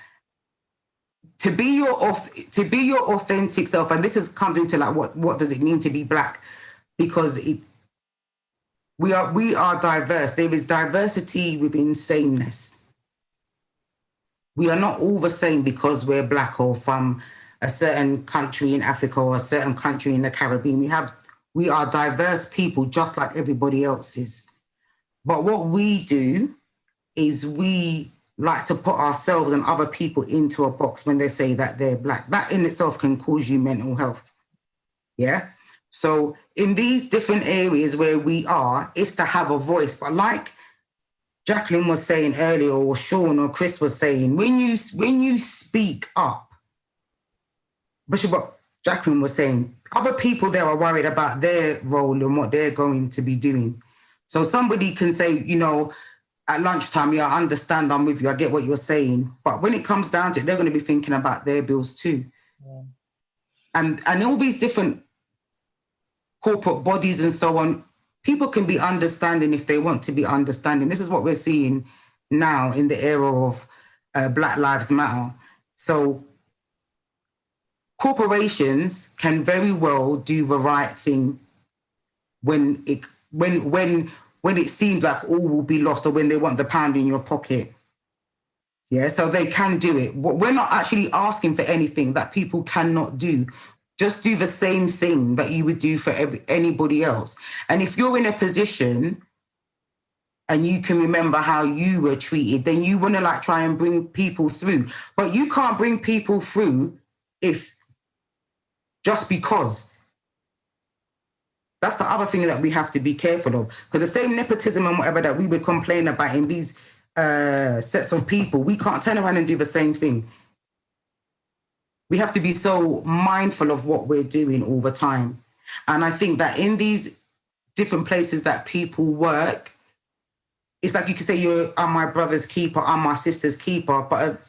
to be your authentic self, and comes into like what does it mean to be Black? Because we are diverse. There is diversity within sameness. We are not all the same because we're Black or from a certain country in Africa or a certain country in the Caribbean. We are diverse people just like everybody else is. But what we do is we like to put ourselves and other people into a box when they say that they're Black. That in itself can cause you mental health. Yeah? So in these different areas where we are, it's to have a voice. But like Jacqueline was saying earlier, or Sean or Chris was saying, when you speak up, which is what Jacqueline was saying, other people there are worried about their role and what they're going to be doing. So somebody can say, you know, at lunchtime, yeah, I understand, I'm with you, I get what you're saying. But when it comes down to it, they're going to be thinking about their bills too. Yeah. And all these different corporate bodies and so on, people can be understanding if they want to be understanding. This is what we're seeing now in the era of Black Lives Matter. So corporations can very well do the right thing when it seems like all will be lost, or when they want the pound in your pocket. Yeah, so they can do it. We're not actually asking for anything that people cannot do. Just do the same thing that you would do for anybody else. And if you're in a position and you can remember how you were treated, then you want to like try and bring people through. But you can't bring people through if just because. That's the other thing that we have to be careful of. Because the same nepotism and whatever that we would complain about in these sets of people, we can't turn around and do the same thing. We have to be so mindful of what we're doing all the time. And I think that in these different places that people work, it's like you could say, I'm my brother's keeper, I'm my sister's keeper, but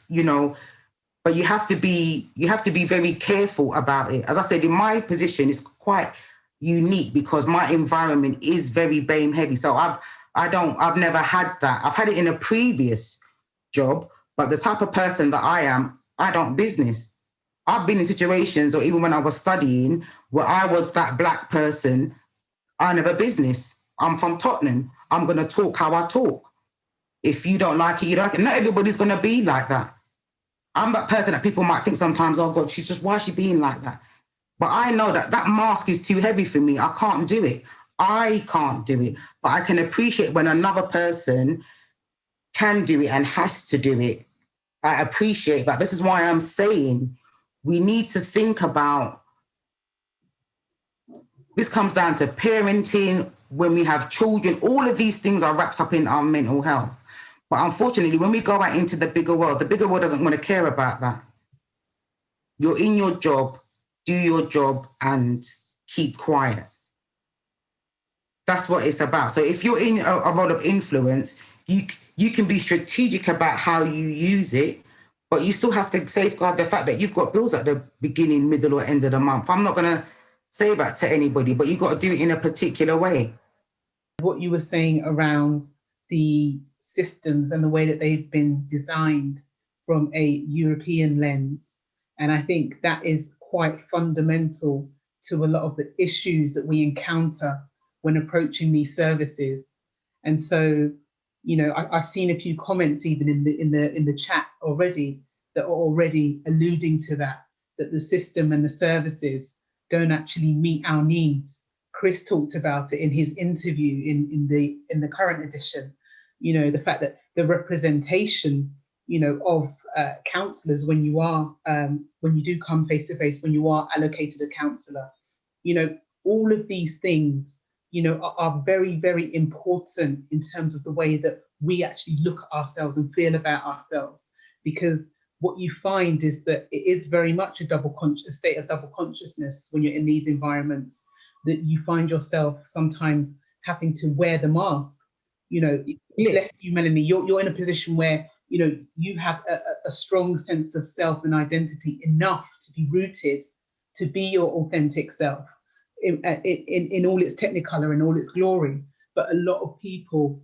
but you have to be very careful about it. As I said, in my position, it's quite unique because my environment is very BAME heavy. So I've never had that. I've had it in a previous job, but the type of person that I am, I don't business. I've been in situations, or even when I was studying, where I was that Black person, I never business. I'm from Tottenham. I'm going to talk how I talk. If you don't like it, you don't like it. Not everybody's going to be like that. I'm that person that people might think sometimes, oh God, why is she being like that? But I know that that mask is too heavy for me. I can't do it. I can't do it. But I can appreciate when another person can do it and has to do it. I appreciate that. This is why I'm saying we need to think about, this comes down to parenting, when we have children, all of these things are wrapped up in our mental health. But unfortunately, when we go out into the bigger world doesn't want to care about that. You're in your job, do your job and keep quiet. That's what it's about. So if you're in a role of influence, you can be strategic about how you use it, but you still have to safeguard the fact that you've got bills at the beginning, middle, or end of the month. I'm not going to say that to anybody, but you've got to do it in a particular way. What you were saying around the systems and the way that they've been designed from a European lens. And I think that is quite fundamental to a lot of the issues that we encounter when approaching these services. And so, you know, I've seen a few comments even in the chat already that are already alluding to that the system and the services don't actually meet our needs. Chris talked about it in his interview in the current edition. You know, the fact that the representation, you know, of counsellors when you do come face to face, when you are allocated a counsellor, you know, all of these things, you know, are very, very important in terms of the way that we actually look at ourselves and feel about ourselves. Because what you find is that it is very much a state of double consciousness when you're in these environments, that you find yourself sometimes having to wear the mask. You know, bless you, Melanie, you're in a position where, you know, you have a strong sense of self and identity enough to be rooted, to be your authentic self in all its technicolor and all its glory. But a lot of people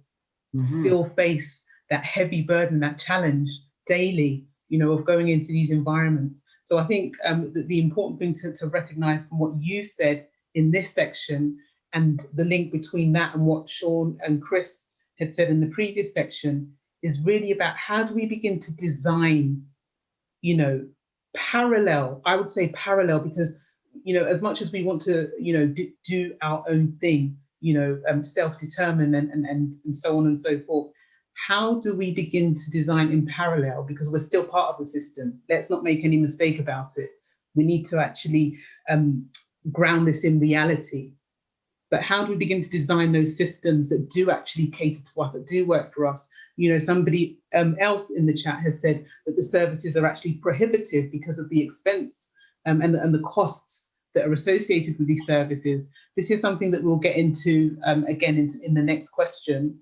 still face that heavy burden, that challenge daily, you know, of going into these environments. So I think the important thing to recognize from what you said in this section and the link between that and what Sean and Chris had said in the previous section is really about how do we begin to design, you know, parallel, I would say parallel, because, you know, as much as we want to, you know, do our own thing, you know, self-determine and so on and so forth, how do we begin to design in parallel? Because we're still part of the system. Let's not make any mistake about it. We need to actually ground this in reality. But how do we begin to design those systems that do actually cater to us, that do work for us? You know, somebody else in the chat has said that the services are actually prohibitive because of the expense and the costs that are associated with these services. This is something that we'll get into again in the next question.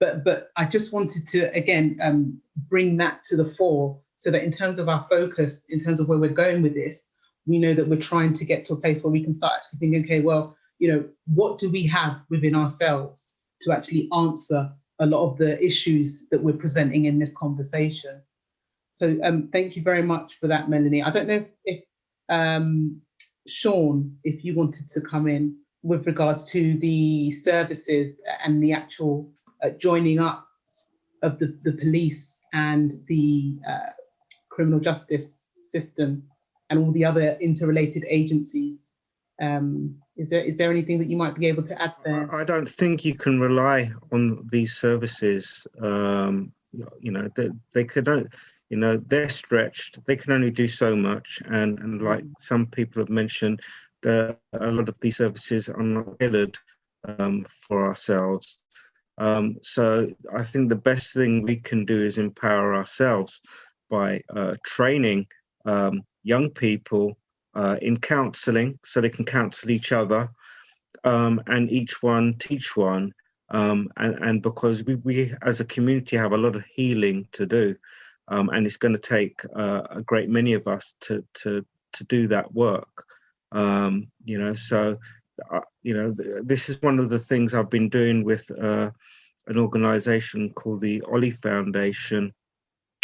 But I just wanted to, again, bring that to the fore so that in terms of our focus, in terms of where we're going with this, we know that we're trying to get to a place where we can start actually thinking, okay, well, you know, what do we have within ourselves to actually answer a lot of the issues that we're presenting in this conversation? So thank you very much for that, Melanie. I don't know if Sean, if you wanted to come in with regards to the services and the actual joining up of the police and the criminal justice system and all the other interrelated agencies. Is there anything that you might be able to add there? I don't think you can rely on these services. You know, they could, you know, they're stretched. They can only do so much, and like some people have mentioned, a lot of these services are not tailored for ourselves. So I think the best thing we can do is empower ourselves by training young people in counselling, so they can counsel each other, and each one teach one. And because we as a community have a lot of healing to do, and it's going to take a great many of us to do that work. You know, so you know, this is one of the things I've been doing with an organisation called the Ollie Foundation,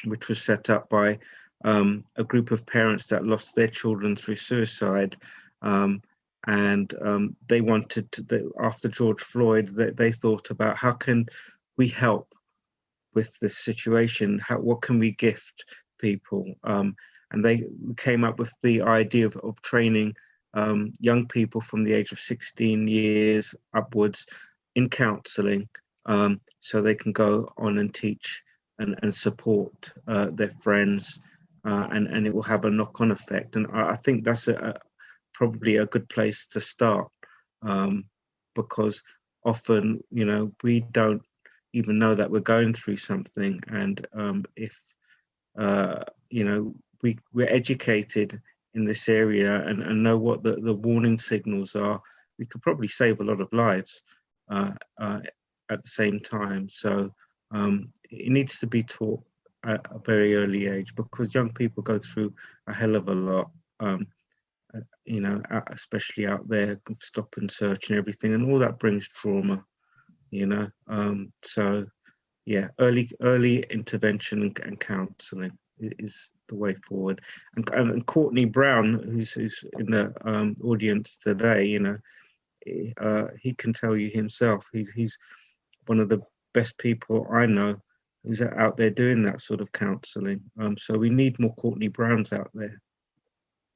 which was set up by a group of parents that lost their children through suicide. And they wanted to, after George Floyd, they thought about how can we help with this situation? What can we gift people? And they came up with the idea of training young people from the age of 16 years upwards in counselling, so they can go on and teach and support their friends, and it will have a knock-on effect. And I think that's probably a good place to start, because often, you know, we don't even know that we're going through something, and if you know, we're educated in this area and know what the warning signals are, we could probably save a lot of lives at the same time. So it needs to be taught at a very early age, because young people go through a hell of a lot, you know, especially out there, stop and search and everything, and all that brings trauma, you know. So yeah, early intervention and counselling is the way forward. And Courtney Brown, who's in the audience today, you know, he can tell you himself. He's one of the best people I know who's out there doing that sort of counselling. So we need more Courtney Browns out there.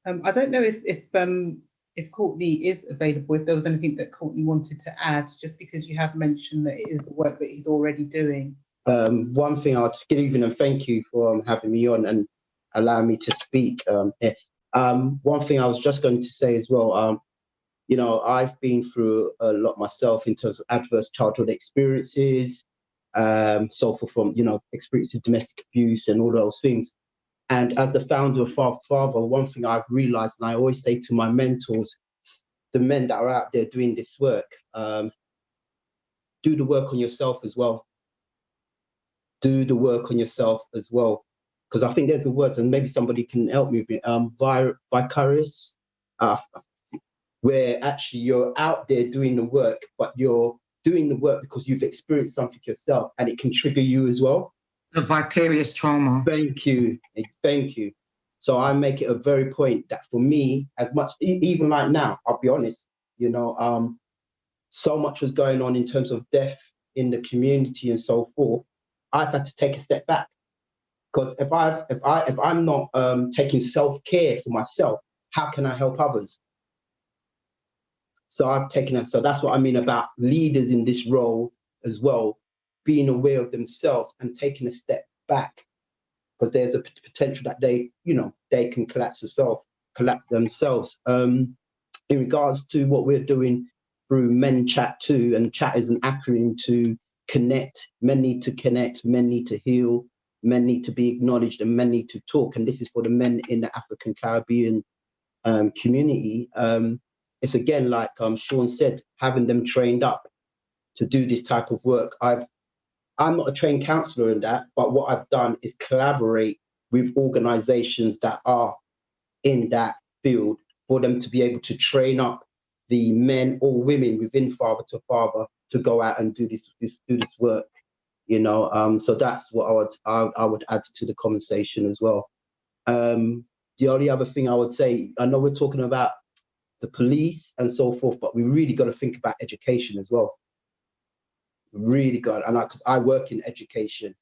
I don't know if Courtney is available, if there was anything that Courtney wanted to add, just because you have mentioned that it is the work that he's already doing. One thing I'll good evening and thank you for having me on and allowing me to speak here. One thing I was just going to say as well, you know, I've been through a lot myself in terms of adverse childhood experiences, so from, you know, experience of domestic abuse and all those things. And as the founder of Father, one thing I've realized, and I always say to my mentors, the men that are out there doing this work, do the work on yourself as well. Do the work on yourself as well. Because I think there's a word, and maybe somebody can help me with it, vicarious, where actually you're out there doing the work, but you're doing the work because you've experienced something yourself, and it can trigger you as well. The vicarious trauma. Thank you. Thank you. So I make it a very point that for me, as much, even like now, I'll be honest, you know, so much was going on in terms of death in the community and so forth. I've had to take a step back, because if I'm not taking self-care for myself, how can I help others? So I've taken it. So that's what I mean about leaders in this role as well, being aware of themselves and taking a step back, because there's a potential that they, you know, they can collapse themselves. In regards to what we're doing through Men Chat 2, and chat is an acronym to connect. Men need to connect, men need to heal, men need to be acknowledged, and men need to talk. And this is for the men in the African Caribbean community. It's again, like Sean said, having them trained up to do this type of work. I'm not a trained counsellor in that, but what I've done is collaborate with organisations that are in that field for them to be able to train up the men or women within Father to Father to go out and do this work, you know. So that's what I would add to the conversation as well. The only other thing I would say, I know we're talking about the police and so forth, but we really got to think about education as well. Really got, and because I work in education,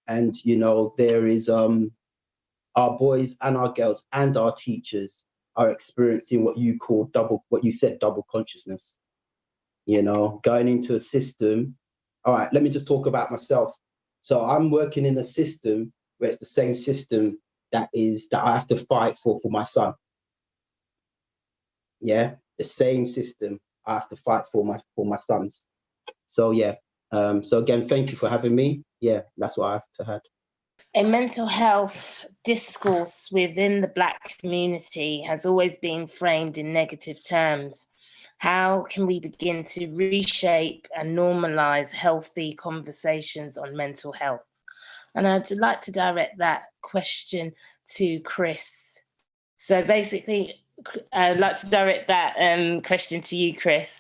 and you know, there is our boys and our girls and our teachers are experiencing what you said double consciousness. You know, going into a system. All right, let me just talk about myself. So I'm working in a system where it's the same system that I have to fight for my son. Yeah, the same system I have to fight for my sons. So yeah. So again, thank you for having me. Yeah, that's what I have to add. A mental health discourse within the Black community has always been framed in negative terms. How can we begin to reshape and normalise healthy conversations on mental health? And I'd like to direct that question to Chris. So basically, I'd like to direct that question to you, Chris.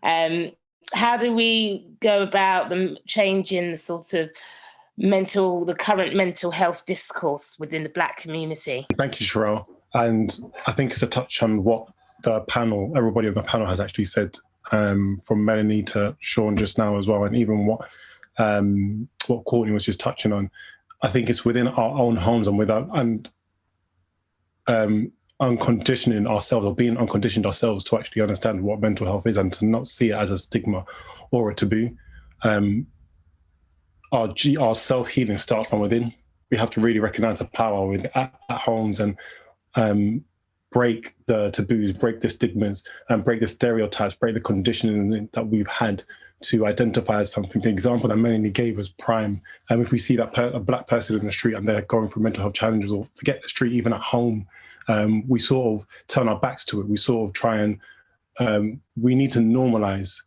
How do we go about changing the sort of the current mental health discourse within the Black community? Thank you, Sherelle. And I think it's a touch on what the panel, everybody on the panel has actually said, from Melanie to Sean just now as well, and even what Courtney was just touching on. I think it's within our own homes and unconditioning ourselves, or being unconditioned ourselves, to actually understand what mental health is and to not see it as a stigma or a taboo. Our self-healing starts from within. We have to really recognize the power at homes and break the taboos, break the stigmas, and break the stereotypes, break the conditioning that we've had to identify as something. The example that Melanie gave was prime. And if we see that a Black person in the street and they're going through mental health challenges, or forget the street, even at home, we sort of turn our backs to it. We sort of try and we need to normalize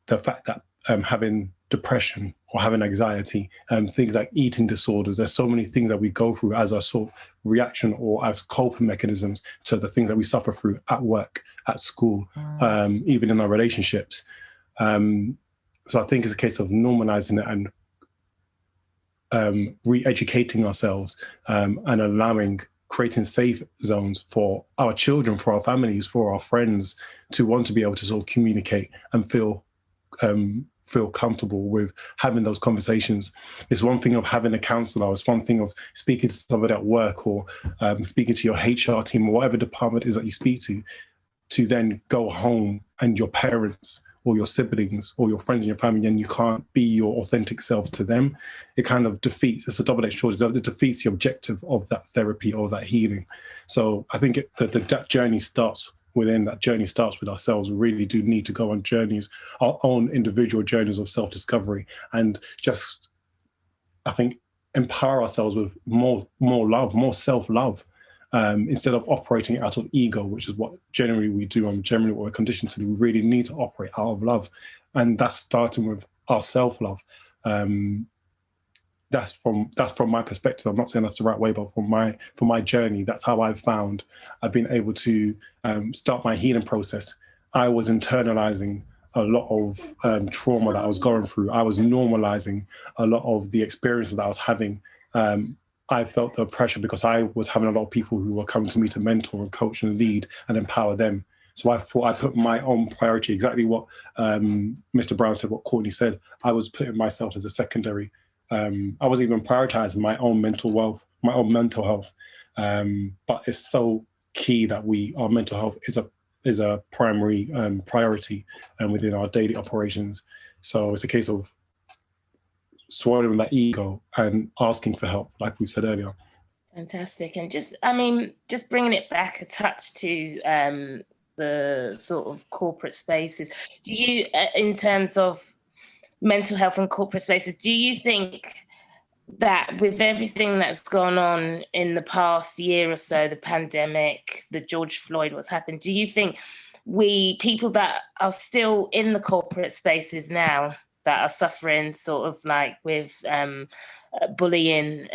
the fact that having depression or having anxiety, things like eating disorders. There's so many things that we go through as a sort of reaction or as coping mechanisms to the things that we suffer through at work, at school, even in our relationships. So I think it's a case of normalizing it and re-educating ourselves and creating safe zones for our children, for our families, for our friends to want to be able to sort of communicate and feel comfortable with having those conversations. It's one thing of having a counsellor, it's one thing of speaking to somebody at work or speaking to your HR team or whatever department it is that you speak to then go home and your parents or your siblings or your friends and your family, and you can't be your authentic self to them. It kind of defeats, it's a double-edged sword, it defeats the objective of that therapy or that healing. So I think that journey starts within, that journey starts with ourselves. We really do need to go on journeys, our own individual journeys of self-discovery, and just, I think, empower ourselves with more love, more self-love, instead of operating out of ego, which is what generally we do and generally what we're conditioned to do. We really need to operate out of love. And that's starting with our self-love. That's from my perspective. I'm not saying that's the right way, but for my journey, that's how I've been able to start my healing process. I was internalizing a lot of trauma that I was going through. I was normalizing a lot of the experiences that I was having. I felt the pressure because I was having a lot of people who were coming to me to mentor and coach and lead and empower them. So I thought I put my own priority, exactly what Mr. Brown said, what Courtney said. I was putting myself as a secondary. I wasn't even prioritizing my own mental wealth, my own mental health. But it's so key that our mental health is a primary priority within our daily operations. So it's a case of swallowing that ego and asking for help, like we said earlier. Fantastic. And just bringing it back a touch to the sort of corporate spaces, do you, in terms of mental health and corporate spaces, do you think that with everything that's gone on in the past year or so, the pandemic, the George Floyd, what's happened, do you think people that are still in the corporate spaces now that are suffering sort of like with bullying,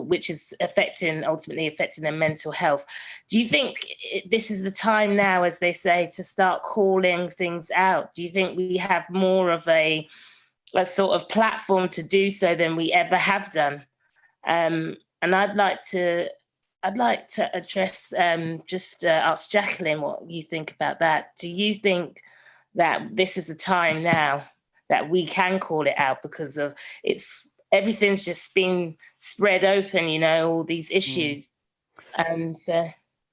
which is ultimately affecting their mental health. Do you think this is the time now, as they say, to start calling things out? Do you think we have more of a sort of platform to do so than we ever have done? And I'd like to address, ask Jacqueline what you think about that. Do you think that this is the time now that we can call it out, because of everything's just been spread open, all these issues.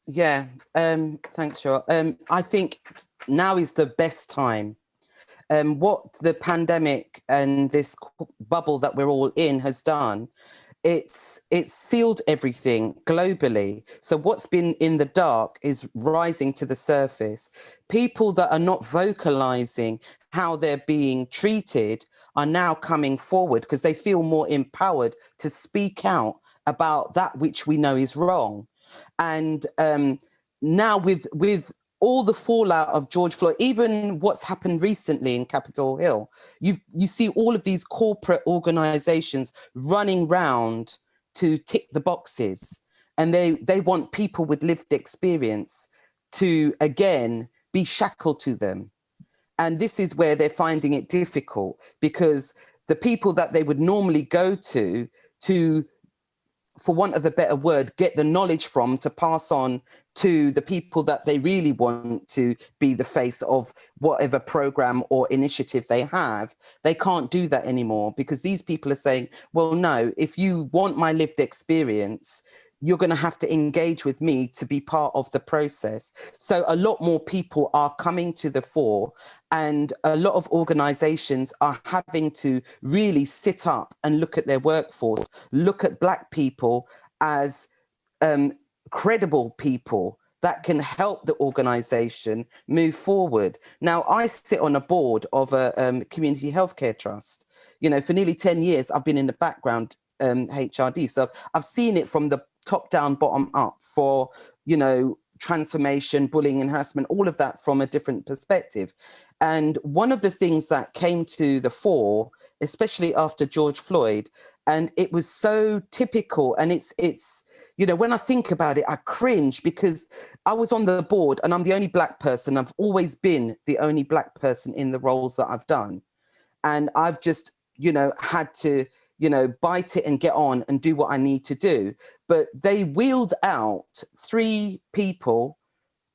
Yeah, thanks, Cheryl. I think now is the best time. What the pandemic and this bubble that we're all in has done, it's sealed everything globally. So what's been in the dark is rising to the surface. People that are not vocalizing how they're being treated are now coming forward because they feel more empowered to speak out about that which we know is wrong. And now with all the fallout of George Floyd, even what's happened recently in Capitol Hill, you see all of these corporate organizations running round to tick the boxes. And they want people with lived experience to, again, be shackled to them. And this is where they're finding it difficult, because the people that they would normally go to, for want of a better word, get the knowledge from to pass on to the people that they really want to be the face of whatever program or initiative they have, they can't do that anymore, because these people are saying, well, no, if you want my lived experience, you're going to have to engage with me to be part of the process. So a lot more people are coming to the fore, and a lot of organizations are having to really sit up and look at their workforce, look at Black people as credible people that can help the organization move forward. Now, I sit on a board of a community healthcare trust. For nearly 10 years, I've been in the background HRD. So I've seen it from the top down, bottom up, for, transformation, bullying and harassment, all of that from a different perspective. And one of the things that came to the fore especially after George Floyd. And it was so typical. And it's, you know, when I think about it, I cringe because I was on the board and I'm the only Black person. I've always been the only Black person in the roles that I've done. And I've just, you know, had to, you know, bite it and get on and do what I need to do. But they wheeled out 3 people,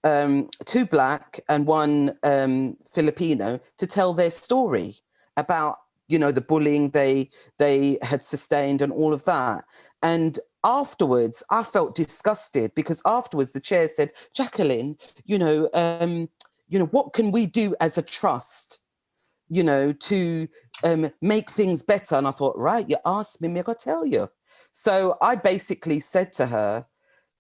2 Black and 1 Filipino, to tell their story about, you know, the bullying they had sustained and all of that. And afterwards, I felt disgusted because afterwards the chair said, Jacqueline, you know, what can we do as a trust, you know, to make things better? And I thought, right, you asked me, I got to tell you. So I basically said to her,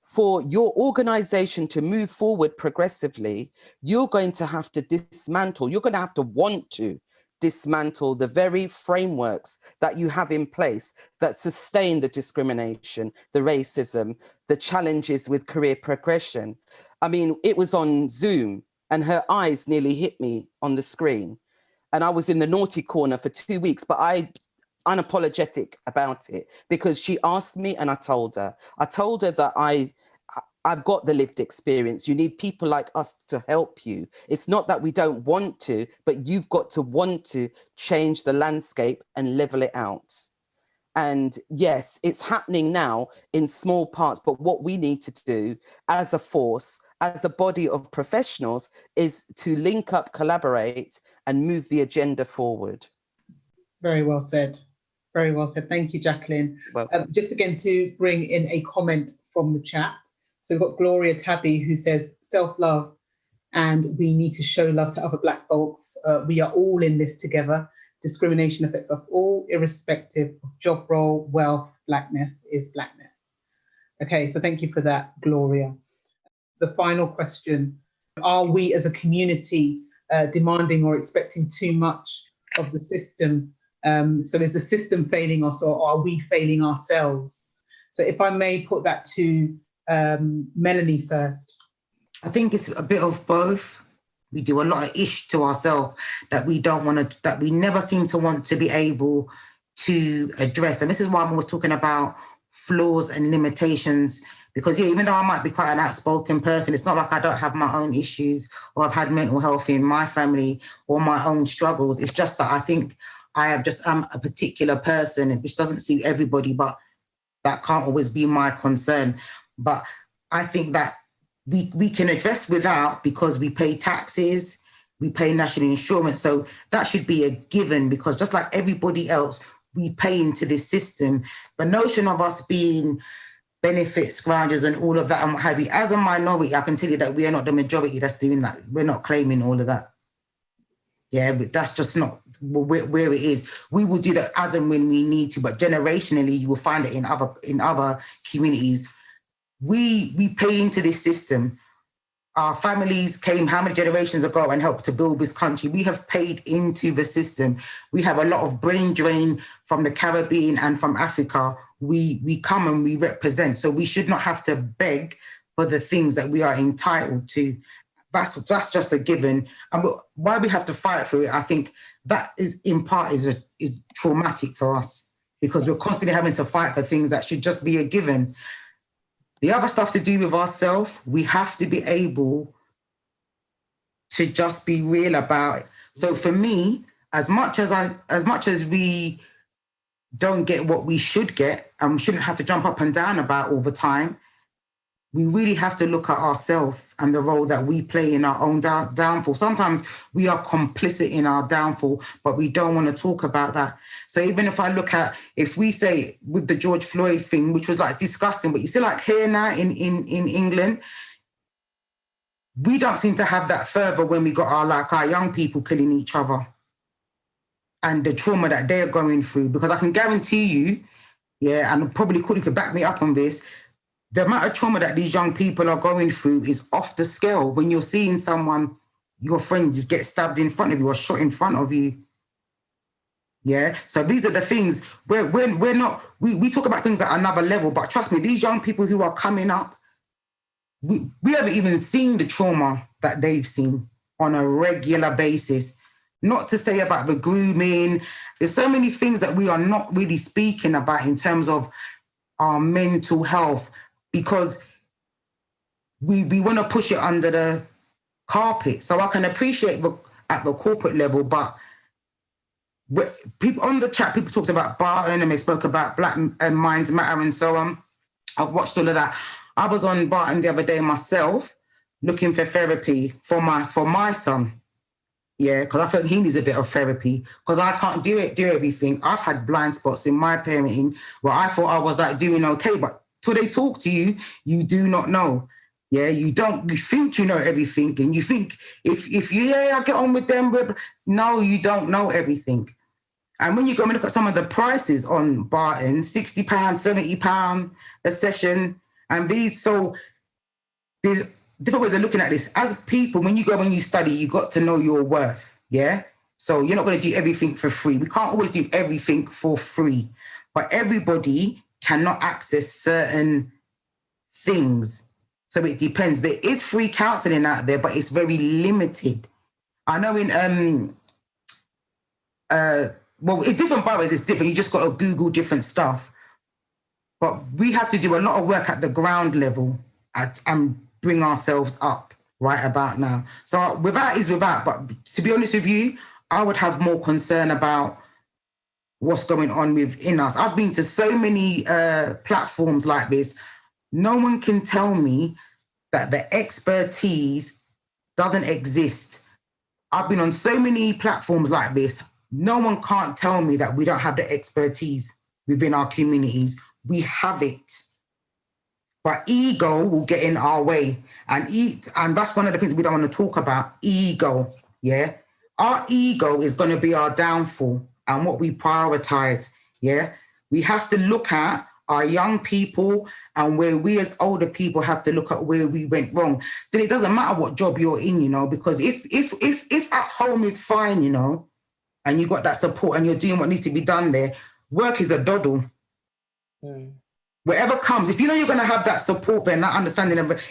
for your organization to move forward progressively, you're going to have to dismantle, you're going to have to want to dismantle the very frameworks that you have in place that sustain the discrimination, the racism, the challenges with career progression. I mean, it was on Zoom and her eyes nearly hit me on the screen. And I was in the naughty corner for 2 weeks, but I unapologetic about it because she asked me and I told her that I've got the lived experience. You need people like us to help you. It's not that we don't want to, but you've got to want to change the landscape and level it out. And yes, it's happening now in small parts, but what we need to do as a force, as a body of professionals, is to link up, collaborate, and move the agenda forward. Very well said. Very well said. Thank you, Jacqueline. Just again to bring in a comment from the chat. So we've got Gloria Tabby who says, self-love, and we need to show love to other Black folks. We are all in this together. Discrimination affects us all, irrespective of job role, wealth. Blackness is blackness. Okay, so thank you for that, Gloria. The final question, are we as a community demanding or expecting too much of the system? So is the system failing us or are we failing ourselves? So if I may put that to Melanie first. I think it's a bit of both. We do a lot of ish to ourselves that we don't want to, that we never seem to want to be able to address. And this is why I'm always talking about flaws and limitations, because yeah, even though I might be quite an outspoken person, it's not like I don't have my own issues or I've had mental health in my family or my own struggles. It's just that I think I'm a particular person, which doesn't suit everybody, but that can't always be my concern. But I think that we can address without, because we pay taxes, we pay national insurance. So that should be a given, because just like everybody else, we pay into this system. The notion of us being benefit scroungers and all of that and what have you, as a minority, I can tell you that we are not the majority that's doing that. We're not claiming all of that. Yeah, but that's just not where it is. We will do that as and when we need to, but generationally, you will find it in other communities. We pay into this system. Our families came how many generations ago and helped to build this country. We have paid into the system. We have a lot of brain drain from the Caribbean and from Africa. We come and we represent. So we should not have to beg for the things that we are entitled to. That's just a given. And why we have to fight for it, I think that is in part is traumatic for us, because we're constantly having to fight for things that should just be a given. The other stuff to do with ourselves, we have to be able to just be real about it. So for me, as much as we don't get what we should get, and we shouldn't have to jump up and down about all the time, we really have to look at ourselves and the role that we play in our own downfall. Sometimes we are complicit in our downfall, but we don't want to talk about that. So even if we say with the George Floyd thing, which was like disgusting, but you see like here now in England, we don't seem to have that further when we got our young people killing each other and the trauma that they're going through. Because I can guarantee you, yeah, and probably you could back me up on this, the amount of trauma that these young people are going through is off the scale when you're seeing someone, your friend, just get stabbed in front of you or shot in front of you. Yeah. So these are the things where we're not, we talk about things at another level, but trust me, these young people who are coming up, we haven't even seen the trauma that they've seen on a regular basis. not to say about the grooming. There's so many things that we are not really speaking about in terms of our mental health, because we want to push it under the carpet. So I can appreciate at the corporate level, but people on the chat, people talked about Barton and they spoke about Black Minds Matter and so on. I've watched all of that. I was on Barton the other day myself, looking for therapy for my son. Yeah, because I think he needs a bit of therapy because I can't do everything. I've had blind spots in my parenting where I thought I was like doing okay, but till they talk to you, you do not know. Yeah, you think you know everything, and you think if you, I get on with them, but no, you don't know everything. And when you go and look at some of the prices on Barton, £60, £70 a session, and these, so there's different ways of looking at this. As people, when you go and you study, you got to know your worth, yeah? So you're not going to do everything for free. We can't always do everything for free, but everybody cannot access certain things. So it depends. There is free counselling out there, but it's very limited. I know in different boroughs it's different. You just got to Google different stuff. But we have to do a lot of work at the ground level and bring ourselves up right about now. So without is without. But to be honest with you, I would have more concern about what's going on within us. I've been to so many platforms like this. No one can tell me that the expertise doesn't exist. I've been on so many platforms like this. No one can't tell me that we don't have the expertise within our communities. We have it. But ego will get in our way. And that's one of the things we don't want to talk about, ego, yeah? Our ego is going to be our downfall and what we prioritize, yeah? We have to look at our young people and where we as older people have to look at where we went wrong. Then it doesn't matter what job you're in, you know, because if at home is fine, you know, and you got that support and you're doing what needs to be done there, work is a doddle. Whatever comes, if you know you're going to have that support and that understanding of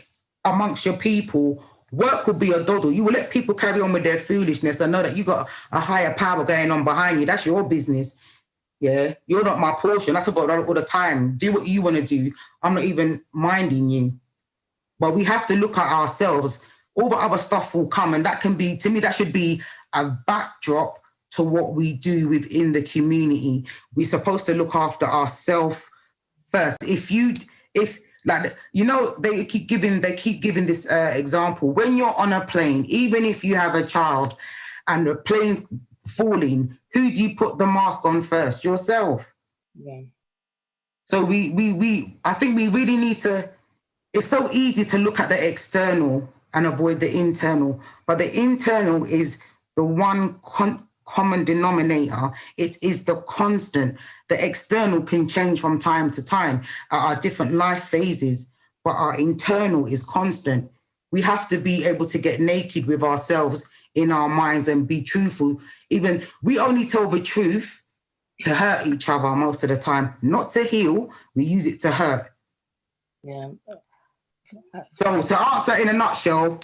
amongst your people, work will be a doddle. You will let people carry on with their foolishness and know that you got a higher power going on behind you. That's your business. Yeah, you're not my portion. I forgot that all the time. Do what you want to do. I'm not even minding you. But we have to look at ourselves. All the other stuff will come, and that can be, to me, that should be a backdrop to what we do within the community. We're supposed to look after ourselves first. If like, you know, they keep giving this example. When you're on a plane, even if you have a child and the plane's falling, who do you put the mask on first? Yourself. Yeah. So I think we really need to, it's so easy to look at the external and avoid the internal, but the internal is the one common denominator. It is the constant. The external can change from time to time at our different life phases, but our internal is constant. We have to be able to get naked with ourselves in our minds and be truthful. Even we only tell the truth to hurt each other most of the time, not to heal. We use it to hurt. Yeah. So to answer in a nutshell,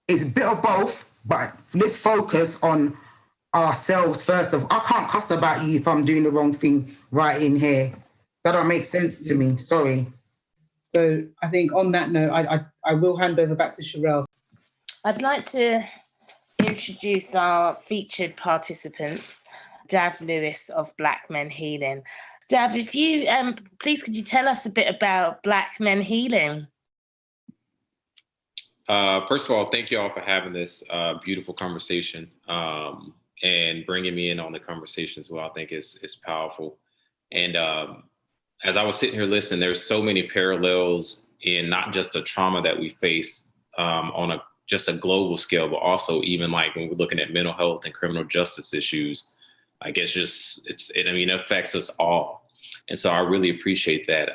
it's a bit of both, but let's focus on ourselves first. I can't cuss about you if I'm doing the wrong thing right in here. That don't make sense to me. Sorry. So I think on that note, I will hand over back to Sherelle. I'd like to introduce our featured participants, Dav Lewis of Black Men Healing. Dav, if you please, could you tell us a bit about Black Men Healing? First of all, thank you all for having this beautiful conversation and bringing me in on the conversation as well. I think it's powerful. And as I was sitting here listening, there's so many parallels in not just the trauma that we face on just a global scale, but also even like when we're looking at mental health and criminal justice issues, I guess it affects us all. And so I really appreciate that.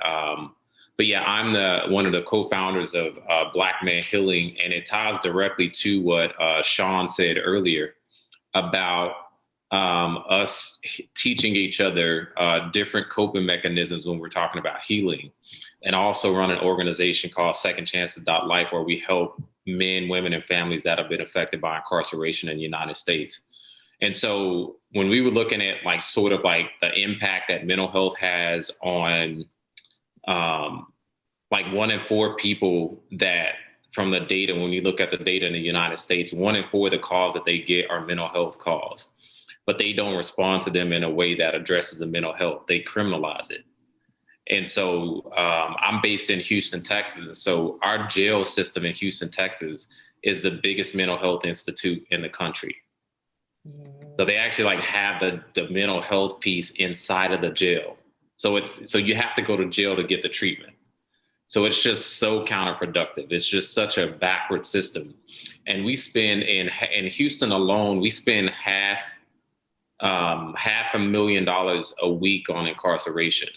But yeah, I'm one of the co-founders of Black Men Healing, and it ties directly to what Sean said earlier about us teaching each other different coping mechanisms when we're talking about healing, and also run an organization called Second Chances.Life, where we help men, women, and families that have been affected by incarceration in the United States. And so when we were looking at like sort of like the impact that mental health has on like 1 in 4 people that from the data, when you look at the data in the United States, 1 in 4 of the calls that they get are mental health calls, but they don't respond to them in a way that addresses the mental health. They criminalize it. And so I'm based in Houston, Texas. And so our jail system in Houston, Texas is the biggest mental health institute in the country. So they actually like have the mental health piece inside of the jail. So you have to go to jail to get the treatment. So it's just so counterproductive. It's just such a backward system. And we spend in Houston alone, we spend $500,000 a week on incarceration.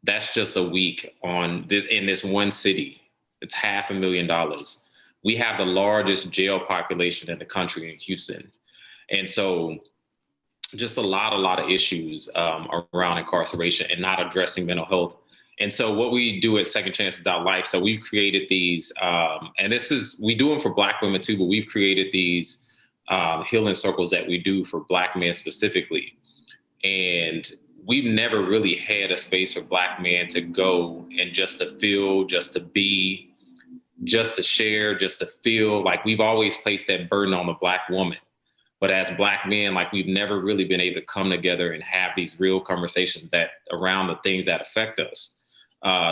That's just a week on this in this one city. It's $500,000. We have the largest jail population in the country in Houston. And so just a lot of issues around incarceration and not addressing mental health. And so what we do at Second Chances.Life, so we've created these, and we do them for Black women too, but we've created these healing circles that we do for Black men specifically. And we've never really had a space for Black men to go and just to feel, just to be, just to share, just to feel. Like we've always placed that burden on the Black woman. But as Black men, like we've never really been able to come together and have these real conversations that around the things that affect us.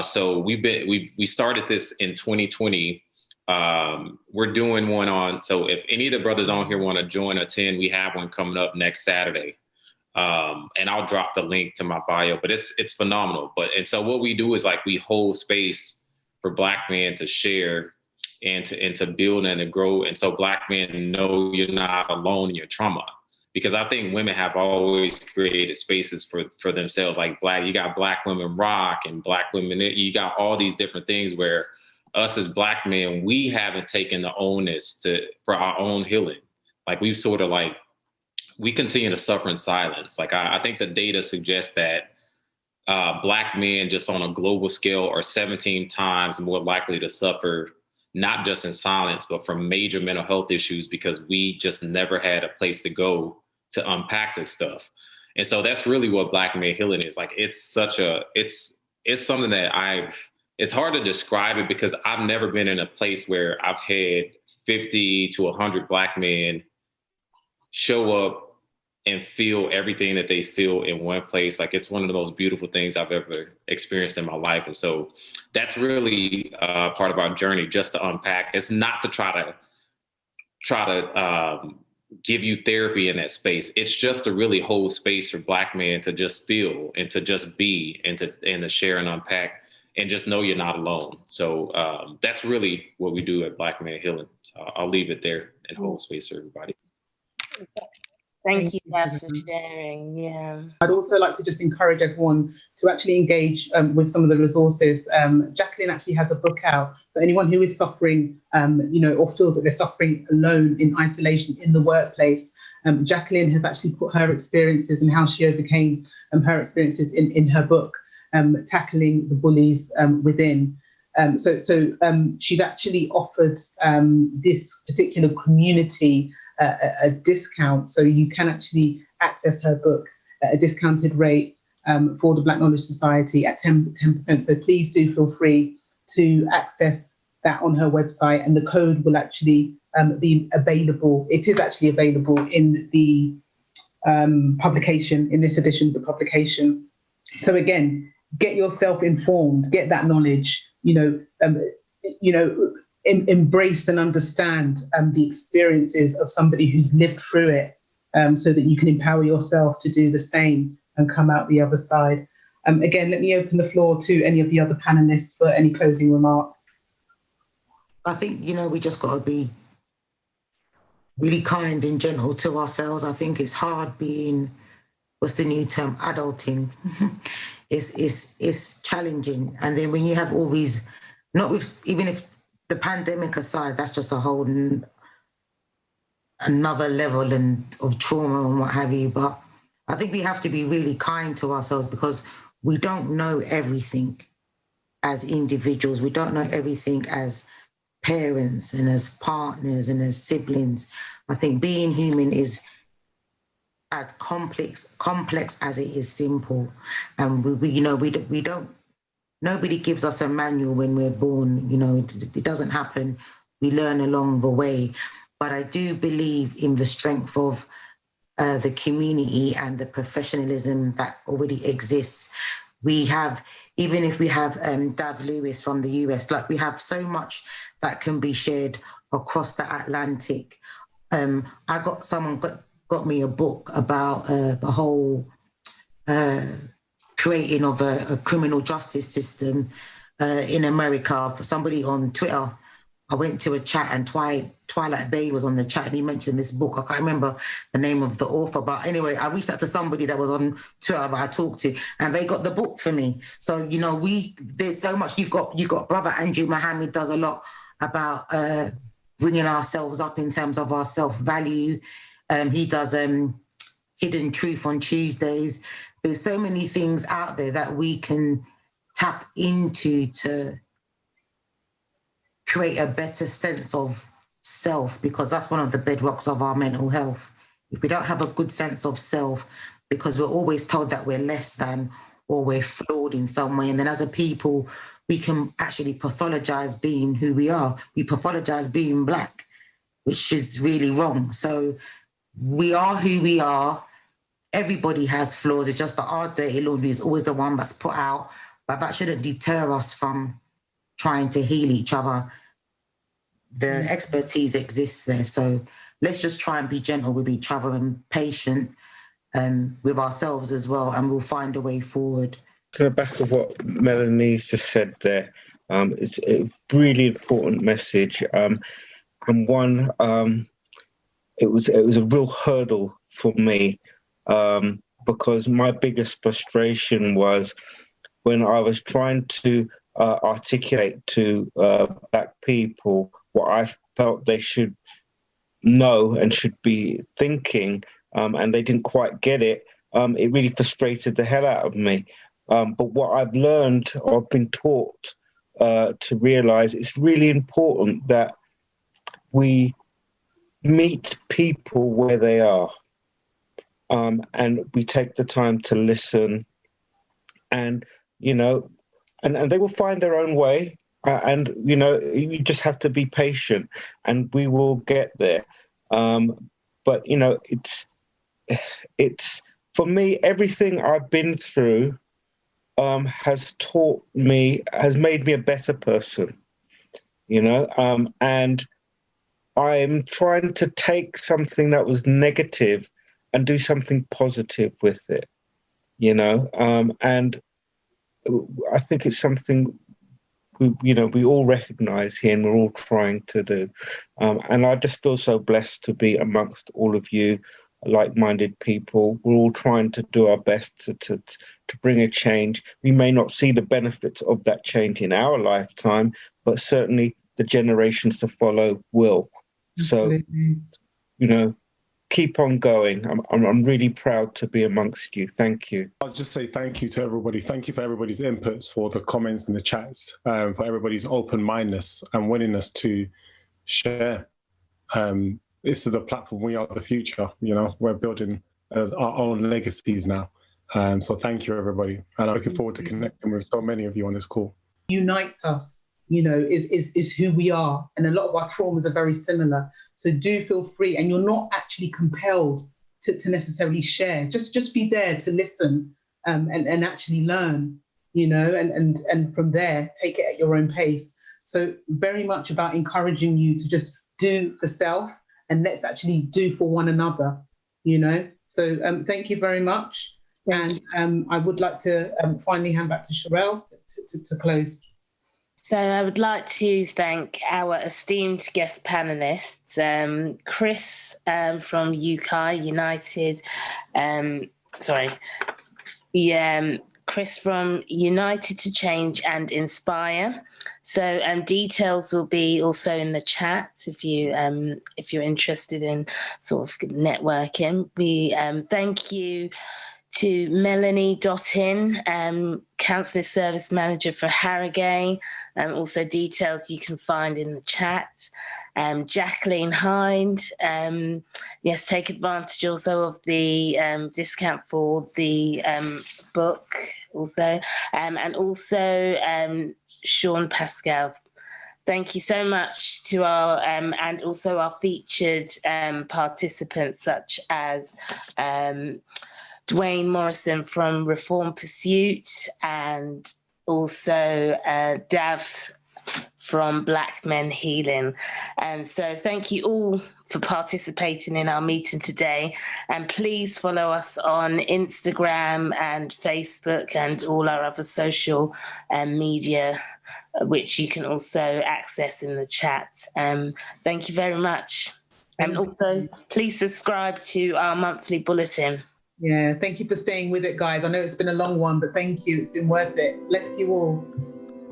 So we started this in 2020. We're doing one on, so if any of the brothers on here want to join or attend, we have one coming up next Saturday. And I'll drop the link to my bio, but it's phenomenal. And so what we do is like we hold space for Black men to share and to build and to grow. And so Black men know you're not alone in your trauma. Because I think women have always created spaces for themselves. Like you got Black women rock and Black women, you got all these different things where us as Black men, we haven't taken the onus for our own healing. Like we've sort of like, we continue to suffer in silence. Like I think the data suggests that Black men just on a global scale are 17 times more likely to suffer, not just in silence, but from major mental health issues because we just never had a place to go to unpack this stuff. And so that's really what Black men healing is. Like it's something that it's hard to describe it because I've never been in a place where I've had 50 to 100 Black men show up and feel everything that they feel in one place. Like it's one of the most beautiful things I've ever experienced in my life. And so that's really part of our journey, just to unpack. It's not to try to give you therapy in that space. It's just to really hold space for Black men to just feel and to just be and to share and unpack and just know you're not alone. So that's really what we do at Black Men Healing. So I'll leave it there and hold space for everybody. Thank you, Dad, for sharing. Yeah. I'd also like to just encourage everyone to actually engage with some of the resources. Jacqueline actually has a book out for anyone who is suffering, or feels that they're suffering alone in isolation in the workplace. Jacqueline has actually put her experiences and how she overcame her experiences in her book, Tackling the Bullies Within. So she's actually offered this particular community a discount, so you can actually access her book at a discounted rate for the Black Knowledge Society at 10%. So please do feel free to access that on her website, and the code will actually be available. It is actually available in the publication, in this edition of the publication. So again, get yourself informed, get that knowledge, embrace and understand the experiences of somebody who's lived through it, so that you can empower yourself to do the same and come out the other side. Again, let me open the floor to any of the other panelists for any closing remarks. I think, we just got to be really kind and gentle to ourselves. I think it's hard being, what's the new term, adulting. It's challenging. And then when you have all these, even if the pandemic aside, that's just a whole another level of trauma and what have you. But I think we have to be really kind to ourselves because we don't know everything as individuals. We don't know everything as parents and as partners and as siblings. I think being human is as complex as it is simple. And we don't, nobody gives us a manual when we're born, it doesn't happen. We learn along the way. But I do believe in the strength of the community and the professionalism that already exists. We have, even if we have Dav Lewis from the US, like we have so much that can be shared across the Atlantic. Someone got me a book about the whole creating of a criminal justice system in America. For somebody on Twitter, I went to a chat and Twilight Bay was on the chat and he mentioned this book. I can't remember the name of the author, but anyway, I reached out to somebody that was on Twitter that I talked to and they got the book for me. So, there's so much. You've got Brother Andrew Mohammed does a lot about bringing ourselves up in terms of our self-value. He does Hidden Truth on Tuesdays. There's so many things out there that we can tap into to create a better sense of self, because that's one of the bedrocks of our mental health. If we don't have a good sense of self, because we're always told that we're less than or we're flawed in some way, and then as a people, we can actually pathologize being who we are. We pathologize being Black, which is really wrong. So we are who we are. Everybody has flaws. It's just that our dirty laundry is always the one that's put out, but that shouldn't deter us from trying to heal each other. The expertise exists there. So let's just try and be gentle with each other and patient with ourselves as well, and we'll find a way forward. To the back of what Melanie's just said there, it's a really important message. And one, it was a real hurdle for me, because my biggest frustration was when I was trying to articulate to Black people what I felt they should know and should be thinking, and they didn't quite get it. It really frustrated the hell out of me. But what I've learned or been taught to realize, it's really important that we meet people where they are, and we take the time to listen, and and they will find their own way, and you just have to be patient, and we will get there. But it's for me, everything I've been through has made me a better person, and I'm trying to take something that was negative and do something positive with it, and I think it's something we all recognize here and we're all trying to do. And I just feel so blessed to be amongst all of you like-minded people. We're all trying to do our best to bring a change. We may not see the benefits of that change in our lifetime, but certainly the generations to follow will. Absolutely. So, keep on going. I'm really proud to be amongst you. Thank you. I'll just say thank you to everybody. Thank you for everybody's inputs, for the comments and the chats, for everybody's open-mindedness and willingness to share. This is the platform. We are the future. We're building our own legacies now. So thank you, everybody. And I'm looking forward to connecting with so many of you on this call. Unites us, is who we are. And a lot of our traumas are very similar. So do feel free, and you're not actually compelled to necessarily share. Just be there to listen and actually learn, and from there, take it at your own pace. So very much about encouraging you to just do for self, and let's actually do for one another, So thank you very much. And I would like to finally hand back to Sherelle to close. So I would like to thank our esteemed guest panelists, Chris from UK United, Chris from United to Change and Inspire. So details will be also in the chat if you're interested in sort of networking. We thank you to Melanie Dottin, Counselling Service Manager for Harrogate. Also details you can find in the chat. Jacqueline Hind. Yes, take advantage also of the discount for the book also. And also Sean Pascal. Thank you so much to our, and also our featured participants such as Dwayne Morrison from Reform Pursuit, and also Dav from Black Men Healing. And so thank you all for participating in our meeting today. And please follow us on Instagram and Facebook and all our other social media, which you can also access in the chat. Thank you very much. And also, please subscribe to our monthly bulletin. Yeah, thank you for staying with it, guys. I know it's been a long one, but thank you. It's been worth it. Bless you all.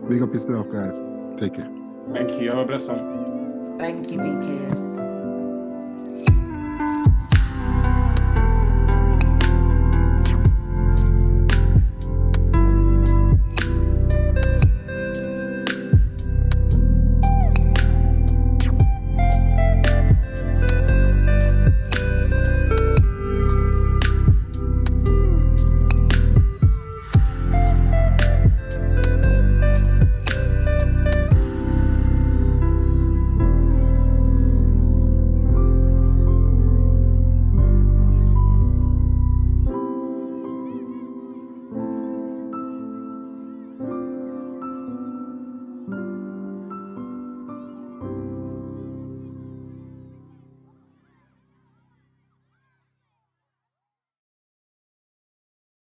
Big up yourself, guys. Take care. Thank you. Have a blessed one. Thank you, BKS.